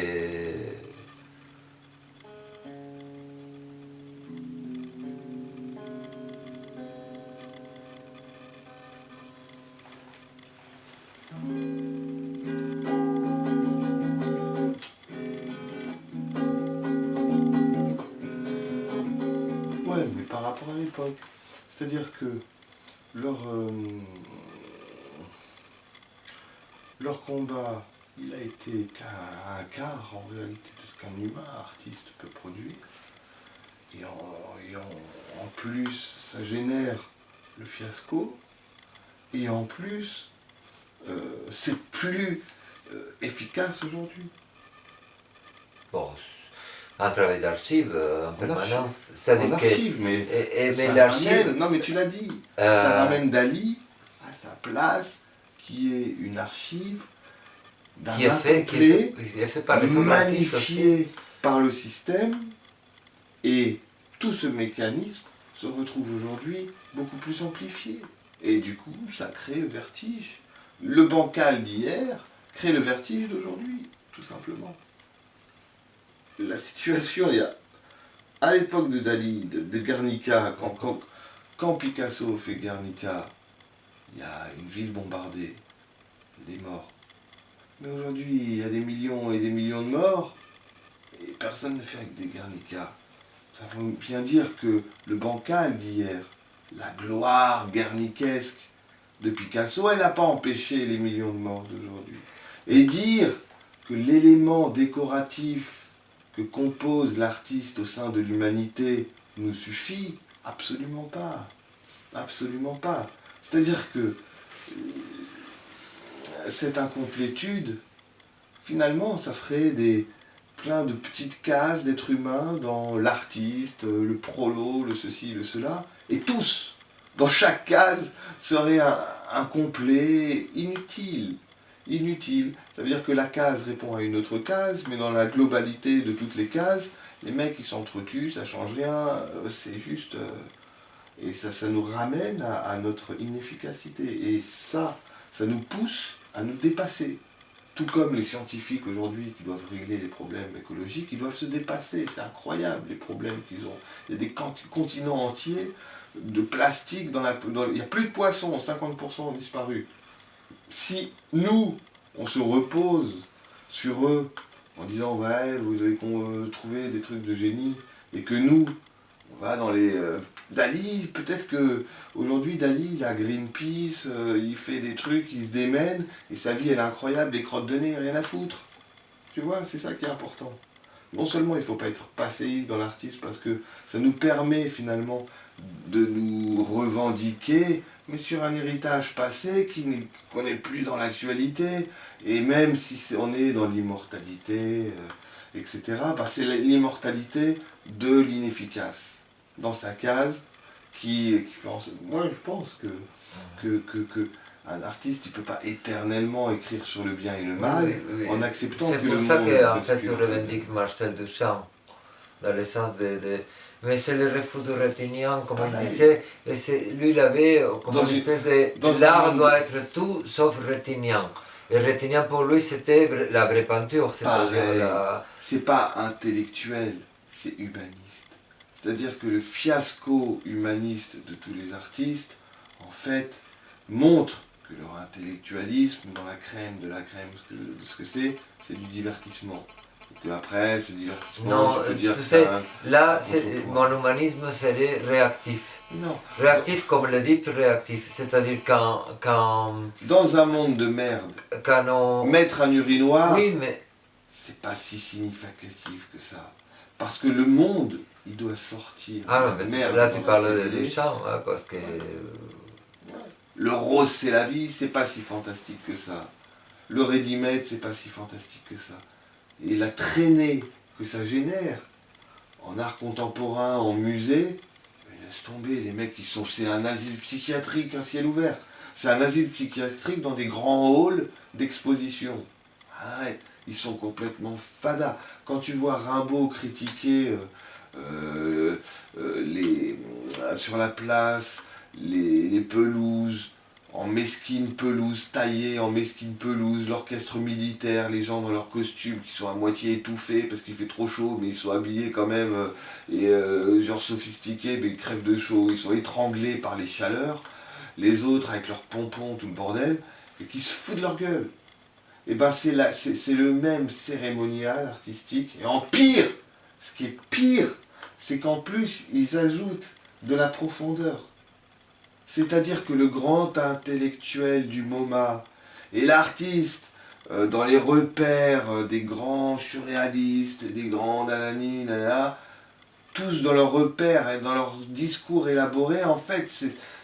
Ouais, mais par rapport à l'époque. C'est-à-dire que leur combat, il a été qu'à un quart en réalité de ce qu'un humain artiste peut produire. Et en plus, ça génère le fiasco. Et en plus, c'est plus efficace aujourd'hui. bon, un travail d'archive en permanence. En archive, mais ça ramène, non mais tu l'as dit, ça ramène Dali à sa place, qui est une archive d'un incomplet, magnifié par le système, et tout ce mécanisme se retrouve aujourd'hui beaucoup plus amplifié. Et du coup, ça crée le vertige. Le bancal d'hier crée le vertige d'aujourd'hui, tout simplement. La situation, il y a, à l'époque de Dali, de Guernica, quand Picasso fait Guernica, il y a une ville bombardée, il y a des morts. Mais aujourd'hui, il y a des millions et des millions de morts, et personne ne fait avec des Guernica. Ça veut bien dire que le bancal d'hier, la gloire guerniquesque de Picasso, elle n'a pas empêché les millions de morts d'aujourd'hui. Et dire que l'élément décoratif que compose l'artiste au sein de l'humanité nous suffit, absolument pas. Absolument pas. C'est-à-dire que cette incomplétude, finalement, ça ferait plein de petites cases d'êtres humains dans l'artiste, le prolo, le ceci, le cela, et tous, dans chaque case, seraient un complet inutile. Inutile. Ça veut dire que la case répond à une autre case, mais dans la globalité de toutes les cases, les mecs ils s'entretuent, ça change rien, c'est juste... et ça nous ramène à notre inefficacité. Et ça nous pousse à nous dépasser. Tout comme les scientifiques aujourd'hui qui doivent régler les problèmes écologiques, ils doivent se dépasser. C'est incroyable les problèmes qu'ils ont. Il y a des continents entiers de plastique il n'y a plus de poissons, 50% ont disparu. Si nous, on se repose sur eux en disant ouais, vous avez trouvé des trucs de génie, et que nous, on va dans les... Dali, peut-être que aujourd'hui Dali, il a Greenpeace, il fait des trucs, il se démène, et sa vie elle est incroyable, des crottes de nez, rien à foutre. Tu vois, c'est ça qui est important. Non seulement il ne faut pas être passéiste dans l'artiste parce que ça nous permet finalement de nous revendiquer, mais sur un héritage passé qu'on n'est plus dans l'actualité, et même si on est dans l'immortalité, etc., bah c'est l'immortalité de l'inefficace, dans sa case, qui fait en sorte... Moi je pense que un artiste il ne peut pas éternellement écrire sur le bien et le mal, en acceptant que le monde... C'est pour ça qu'en fait tu revendiques Marcel Duchamp, dans le sens de... Mais c'est le refus de Rétignan, comme on disait, et lui il avait comme une espèce de... L'art doit être tout sauf Rétignan. Et Rétignan pour lui c'était la vraie peinture, c'est-à-dire c'est pas intellectuel, c'est humaniste. C'est-à-dire que le fiasco humaniste de tous les artistes, en fait, montre que leur intellectualisme, dans la crème de la crème de ce que c'est du divertissement. Et que après, ce divertissement, non, tu peux dire tu que sais, là, mon humanisme serait réactif. Non. Réactif comme le dit réactif, c'est-à-dire quand... Dans un monde de merde, quand on... mettre un urinoir, oui, mais... c'est pas si significatif que ça. Parce que le monde, il doit sortir. Ah, mais merde, là tu parles de Duchamp, hein, parce que... Le rose c'est la vie, c'est pas si fantastique que ça. Le ready-made, c'est pas si fantastique que ça. Et la traînée que ça génère, en art contemporain, en musée, laisse tomber, les mecs, c'est un asile psychiatrique, un ciel ouvert. C'est un asile psychiatrique dans des grands halls d'exposition. Arrête, ils sont complètement fadas. Quand tu vois Rimbaud critiquer sur la place, les pelouses, en mesquine pelouse, taillée en mesquine pelouse, l'orchestre militaire, les gens dans leurs costumes qui sont à moitié étouffés parce qu'il fait trop chaud, mais ils sont habillés quand même, genre sophistiqués, mais ils crèvent de chaud, ils sont étranglés par les chaleurs, les autres avec leurs pompons, tout le bordel, et qui se foutent de leur gueule. Et ben c'est le même cérémonial artistique, et en pire, ce qui est pire, c'est qu'en plus, ils ajoutent de la profondeur. C'est-à-dire que le grand intellectuel du MoMA et l'artiste, dans les repères des grands surréalistes, des grands nanani, nanana, tous dans leurs repères et dans leurs discours élaborés, en fait,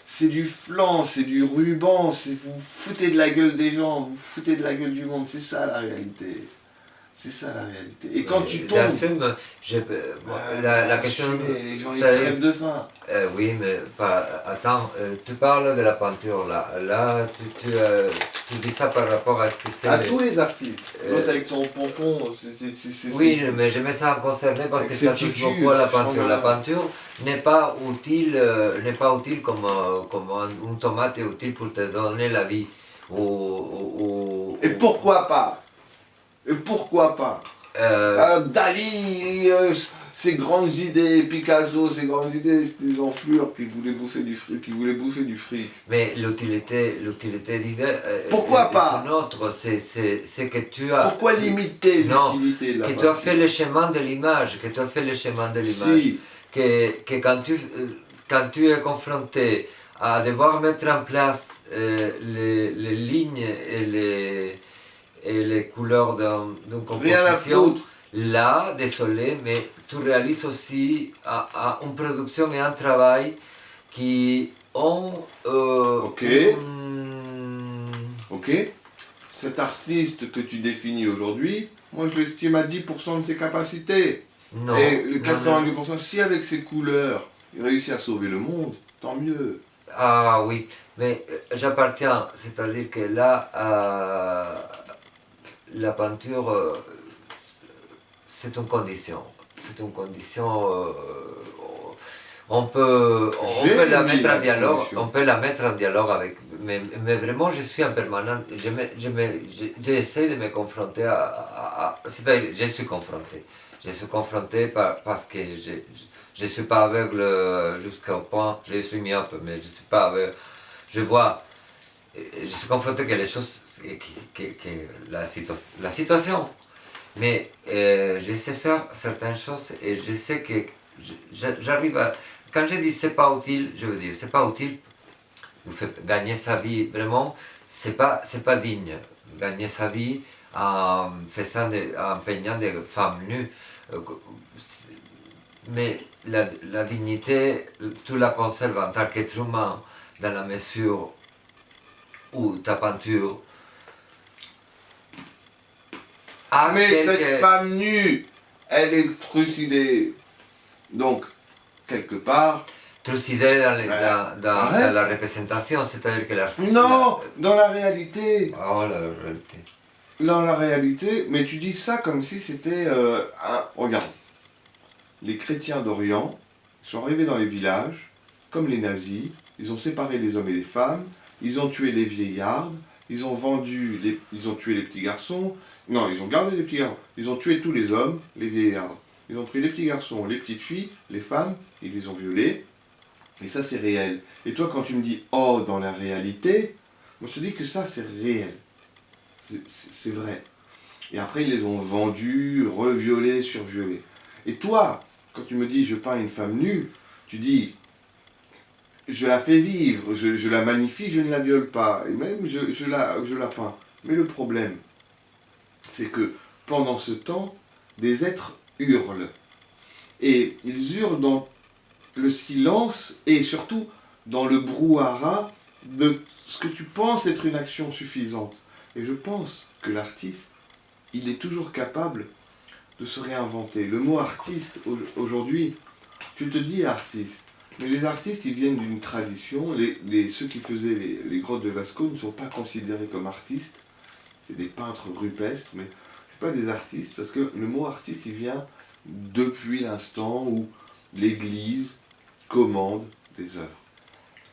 c'est du flan, c'est du ruban, vous foutez de la gueule des gens, vous foutez de la gueule du monde, c'est ça la réalité. C'est ça la réalité. Et quand tu tombes... J'assume, la question... Les gens ils crèvent de faim. Oui, mais attends, tu parles de la peinture là. Là, tu dis ça par rapport à ce que c'est... À tous les artistes. L'autre avec son pompon, oui, mais je mets ça en concerné parce que ça touche beaucoup à la peinture. La peinture n'est pas utile, comme une tomate est utile pour te donner la vie. Et pourquoi pas? Et pourquoi pas Dali, ses grandes idées, Picasso, ses grandes idées, c'était des enflures qui voulaient bouffer du fric. Mais l'utilité diverse. Pourquoi pas autre, c'est que tu as. Pourquoi limiter l'utilité de la peinture? Que tu as fait le chemin de l'image, Si. Que quand tu es confronté à devoir mettre en place les lignes et les couleurs d'une composition, là, désolé, mais tu réalises aussi une production et un travail qui ont... Ok. Cet artiste que tu définis aujourd'hui, Moi, je l'estime à 10% de ses capacités. Non, Et le non, non. 90%, si avec ses couleurs, il réussit à sauver le monde, tant mieux. Ah oui, mais j'appartiens, c'est-à-dire que là, la peinture, c'est une condition. C'est une condition. On peut la J'ai mis mettre en la dialogue, on condition. peut la mettre en dialogue avec. Mais vraiment, je suis en permanence. J'essaie de me confronter c'est-à-dire, je suis confronté. Je suis confronté parce que je ne suis pas aveugle jusqu'au point. Je suis myope, mais je ne suis pas aveugle. Je vois. Je suis confronté que les choses. Que la situation. Mais je sais faire certaines choses et je sais que j'arrive à. Quand je dis c'est pas utile, je veux dire c'est pas utile. Vous faites gagner sa vie vraiment, c'est pas digne. Gagner sa vie en peignant des femmes nues. Euh, Mais la dignité, tu la conserves en tant qu'être humain dans la mesure où ta peinture a Mais cette quelque. femme nue, elle est trucidée. Donc, quelque part, Trucider dans arrête. la représentation, c'est-à-dire que Non, dans la réalité. oh, la réalité. Dans la réalité, mais tu dis ça comme si c'était regarde, les chrétiens d'Orient sont arrivés dans les villages, comme les nazis, ils ont séparé les hommes et les femmes, ils ont tué les vieillards, ils ont ils ont tué les petits garçons, non, ils ont gardé les petits garçons, ils ont tué tous les hommes, les vieillards. Ils ont pris les petits garçons, les petites filles, les femmes, ils les ont violés, et ça c'est réel. Et toi quand tu me dis oh dans la réalité, moi je te dis que ça c'est réel, c'est vrai. Et après, ils les ont vendus, reviolés, surviolés. Et toi, quand tu me dis je peins une femme nue, tu dis je la fais vivre, je la magnifie, je ne la viole pas. Et même je la peins. Mais le problème, c'est que pendant ce temps, des êtres hurlent. Et ils hurlent dans le silence et surtout dans le brouhaha de ce que tu penses être une action suffisante. Et je pense que l'artiste, il est toujours capable de se réinventer. Le mot artiste, aujourd'hui, tu te dis artiste, mais les artistes, ils viennent d'une tradition. Ceux qui faisaient les grottes de Lascaux ne sont pas considérés comme artistes. C'est des peintres rupestres, mais c'est pas des artistes, parce que le mot artiste, il vient depuis l'instant où l'Église commande des œuvres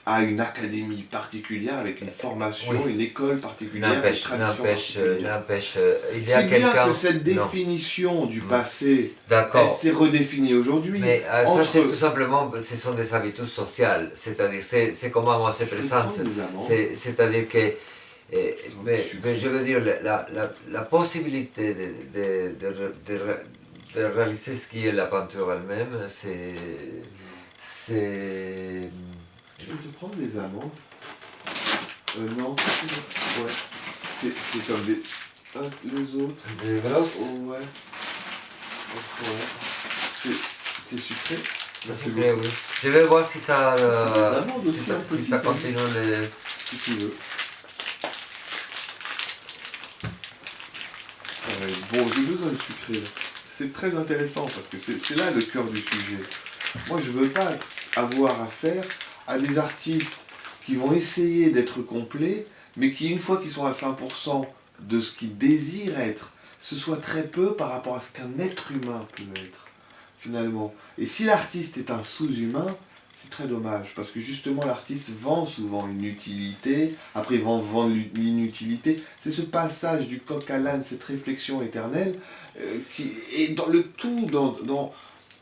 à une académie particulière, avec une formation, Oui, une école particulière, une tradition particulière. n'empêche, il y a Si bien quelqu'un. que cette Non, définition du passé, elle d'accord. s'est redéfinie aujourd'hui Mais ça, c'est tout entre... simplement, ce sont des habitudes sociales. C'est-à-dire, c'est comment on se Je vais présente. prendre des amendes. C'est-à-dire que. Je Mais je veux dire, la possibilité de réaliser ce qui est la peinture elle-même, c'est. vais te prendre des amendes. Non, ouais. C'est comme des... Ah, les autres. Des grosses. Oh, ouais. Ouais. C'est sucré. C'est sucré, oui. Je vais voir si ça, Des amandes aussi, si en si petit, ça hein. continue les. Si tu veux. Bon, j'ai besoin de sucré. Là. C'est très intéressant parce que c'est là le cœur du sujet. Moi, je veux pas avoir affaire à des artistes qui vont essayer d'être complets, mais qui, une fois qu'ils sont à 5% de ce qu'ils désirent être, ce soit très peu par rapport à ce qu'un être humain peut être, finalement. Et si l'artiste est un sous-humain, c'est très dommage, parce que justement l'artiste vend souvent une utilité, après il va vendre l'inutilité. C'est ce passage du coq à l'âne, cette réflexion éternelle, qui est dans le tout,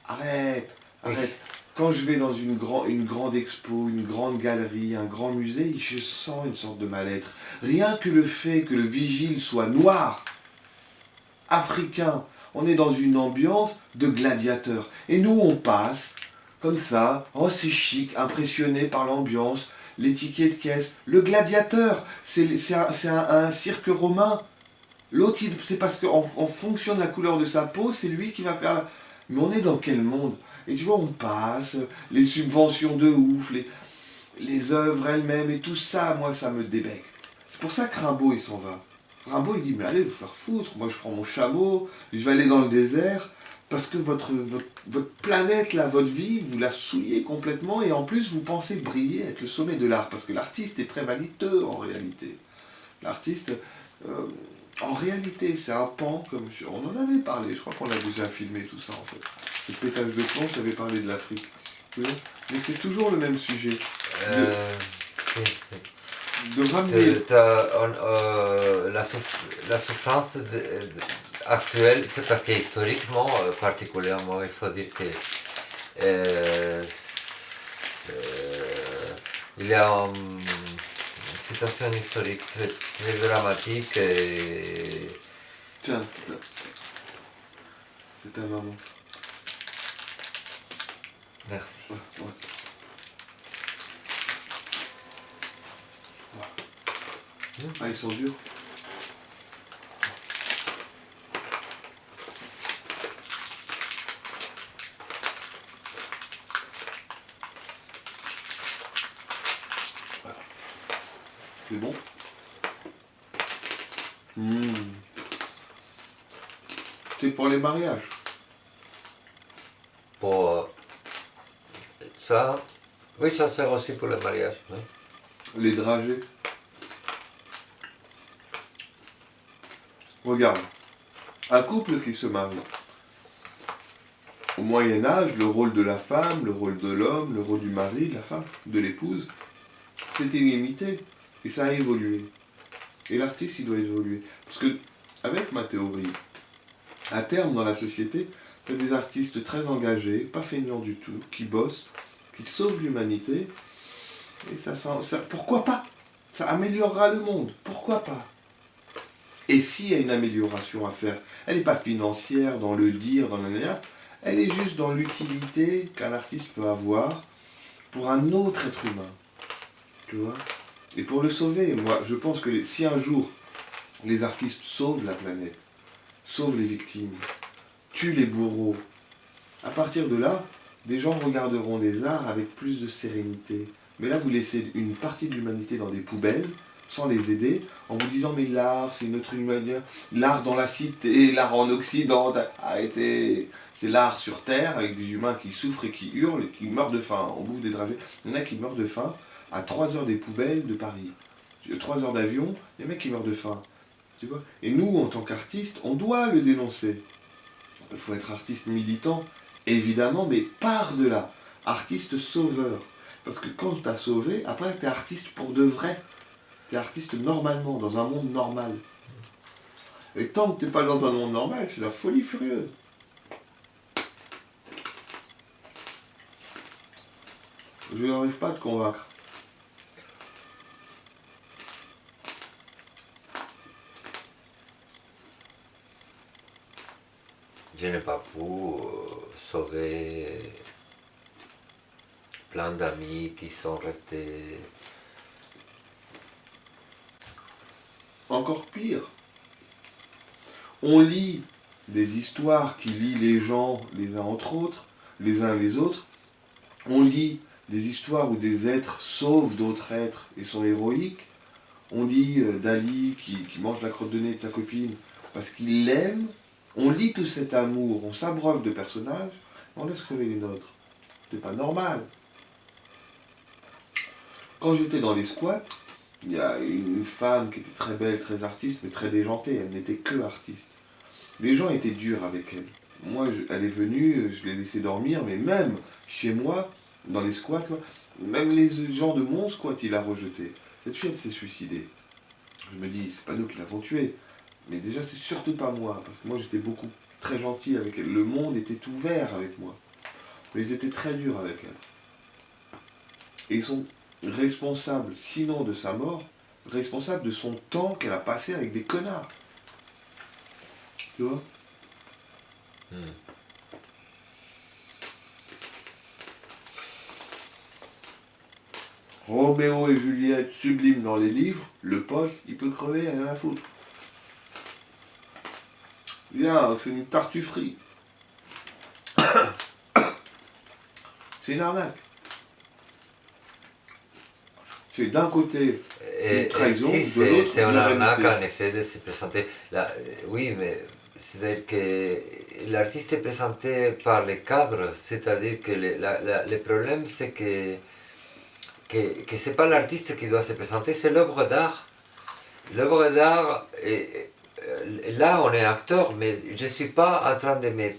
Arrête, Oui. arrête. Quand je vais dans une grande expo, une grande galerie, un grand musée, je sens une sorte de mal-être. Rien que le fait que le vigile soit noir, africain, on est dans une ambiance de gladiateur. Et nous, on passe comme ça, oh c'est chic, impressionné par l'ambiance, les tickets de caisse. Le gladiateur, c'est un cirque romain. L'autre, c'est parce qu'en fonction de la couleur de sa peau, c'est lui qui va faire la... Mais on est dans quel monde? Et tu vois, on passe, les subventions de ouf, les œuvres elles-mêmes, et tout ça, moi, ça me débecte. C'est pour ça que Rimbaud, il s'en va. Rimbaud, il dit, mais allez vous faire foutre, moi je prends mon chameau, je vais aller dans le désert, parce que votre planète, là, votre vie, vous la souillez complètement, et en plus vous pensez briller, être le sommet de l'art, parce que l'artiste est très vaniteux en réalité. L'artiste, euh, en réalité, c'est un pan, on en avait parlé, je crois qu'on a déjà filmé tout ça en fait. Le pétage de plomb, j'avais parlé de l'Afrique. Tu vois. Mais c'est toujours le même sujet. Sì, sì. De ramener. La souffrance actuelle, c'est parce qu'historiquement, particulièrement, il faut dire que euh, il y a une situation historique très dramatique et Tiens, c'est ta maman. merci. Ouais, ouais. Ah, ils sont durs. Voilà. C'est bon. C'est pour les mariages. Pour ça, oui, ça sert aussi pour le mariage. Oui. Les dragées. Regarde, un couple qui se marie. Au Moyen Âge, le rôle de la femme, le rôle de l'homme, le rôle du mari, de la femme, de l'épouse, c'était limité. Et ça a évolué. Et l'artiste, il doit évoluer. Parce que, avec ma théorie, à terme dans la société, il y a des artistes très engagés, pas feignants du tout, qui bossent, qui sauvent l'humanité. Et ça, pourquoi pas? Ça améliorera le monde. Pourquoi pas? Et s'il y a une amélioration à faire, elle n'est pas financière dans le dire, dans la elle est juste dans l'utilité qu'un artiste peut avoir pour un autre être humain. Tu vois? Et pour le sauver, moi, je pense que si un jour les artistes sauvent la planète, sauvent les victimes, tuent les bourreaux, à partir de là, des gens regarderont les arts avec plus de sérénité. Mais là, vous laissez une partie de l'humanité dans des poubelles, sans les aider, en vous disant mais l'art, c'est une autre manière. L'art dans la cité, l'art en Occident, arrêtez. C'est l'art sur Terre, avec des humains qui souffrent et qui hurlent et qui meurent de faim. On bouffe des dragées. Il y en a qui meurent de faim à 3 heures des poubelles de Paris. 3 heures d'avion, les mecs qui meurent de faim. Tu vois? Et nous, en tant qu'artistes, on doit le dénoncer. Il faut être artiste militant, évidemment, mais par-delà. Artiste sauveur. Parce que quand tu as sauvé, après, tu es artiste pour de vrai. Tu es artiste normalement, dans un monde normal. Et tant que tu n'es pas dans un monde normal, c'est la folie furieuse. Je n'arrive pas à te convaincre. Je n'ai pas pu sauver plein d'amis qui sont restés. Encore pire. On lit des histoires qui lient les gens les uns entre autres, les uns les autres. On lit des histoires où des êtres sauvent d'autres êtres et sont héroïques. On lit Dali qui mange la crotte de nez de sa copine parce qu'il l'aime. On lit tout cet amour, on s'abreuve de personnages, on laisse crever les nôtres. C'est pas normal. Quand j'étais dans les squats, il y a une femme qui était très belle, très artiste, mais très déjantée, elle n'était que artiste. Les gens étaient durs avec elle. Moi, elle est venue, je l'ai laissée dormir, mais même chez moi, dans les squats, même les gens de mon squat, il a rejeté. Cette fille, elle s'est suicidée. Je me dis, c'est pas nous qui l'avons tuée. Mais déjà, c'est surtout pas moi, parce que moi, j'étais très gentil avec elle. Le monde était ouvert avec moi. Mais ils étaient très durs avec elle. Et ils sont responsables, sinon de sa mort, responsables de son temps qu'elle a passé avec des connards. Tu vois? Roméo et Juliette sublimes dans les livres, le pote, il peut crever, il a rien à foutre. Viens, c'est une tartufferie. C'est une arnaque. C'est d'un côté une trahison si, de l'autre c'est une arnaque humanité. en effet de se présenter. Oui, mais c'est-à-dire que l'artiste est présenté par les cadres, c'est-à-dire que le problème c'est que c'est pas l'artiste qui doit se présenter, c'est l'œuvre d'art. L'œuvre d'art, là on est acteur, mais je suis pas en train de me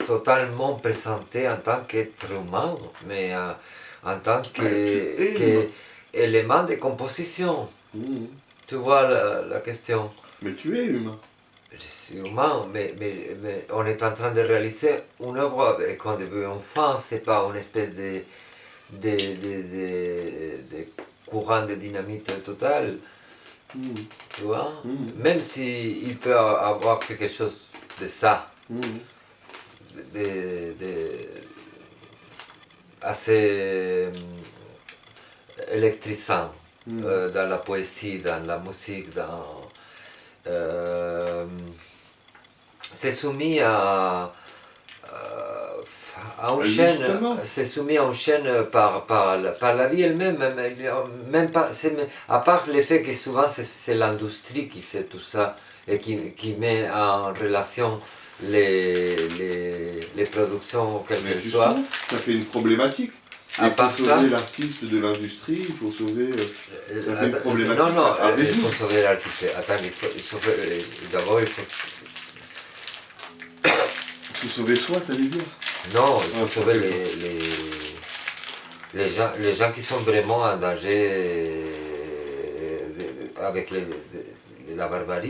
totalement présenter en tant qu'être humain, mais en tant Ouais, tu es humain. qu'élément de composition. Mhm. Tu vois la question. Mais tu es humain. Je suis humain, mais on est en train de réaliser une œuvre avec un début enfant, c'est pas une espèce de courant de dynamite total, Mhm. tu vois. Mhm. Même s'il peut avoir quelque chose de ça, Mhm. de assez électrisant Mhm. dans la poésie, dans la musique, euh, c'est soumis à une chaîne, Justement, c'est soumis à une chaîne par la vie elle-même, même pas, à part le fait que souvent c'est l'industrie qui fait tout ça et qui met en relation les productions quelles mais qu'elles soient. justement, ça fait une problématique. À Il faut part ça, sauver l'artiste de l'industrie, il faut sauver. Ça fait une problématique non, non, à il faut résoudre. sauver l'artiste. Attends, d'abord il faut. Il faut sauver soi, t'allais dire. Non, il faut Ah, sauver ok. les gens qui sont vraiment en danger avec la barbarie.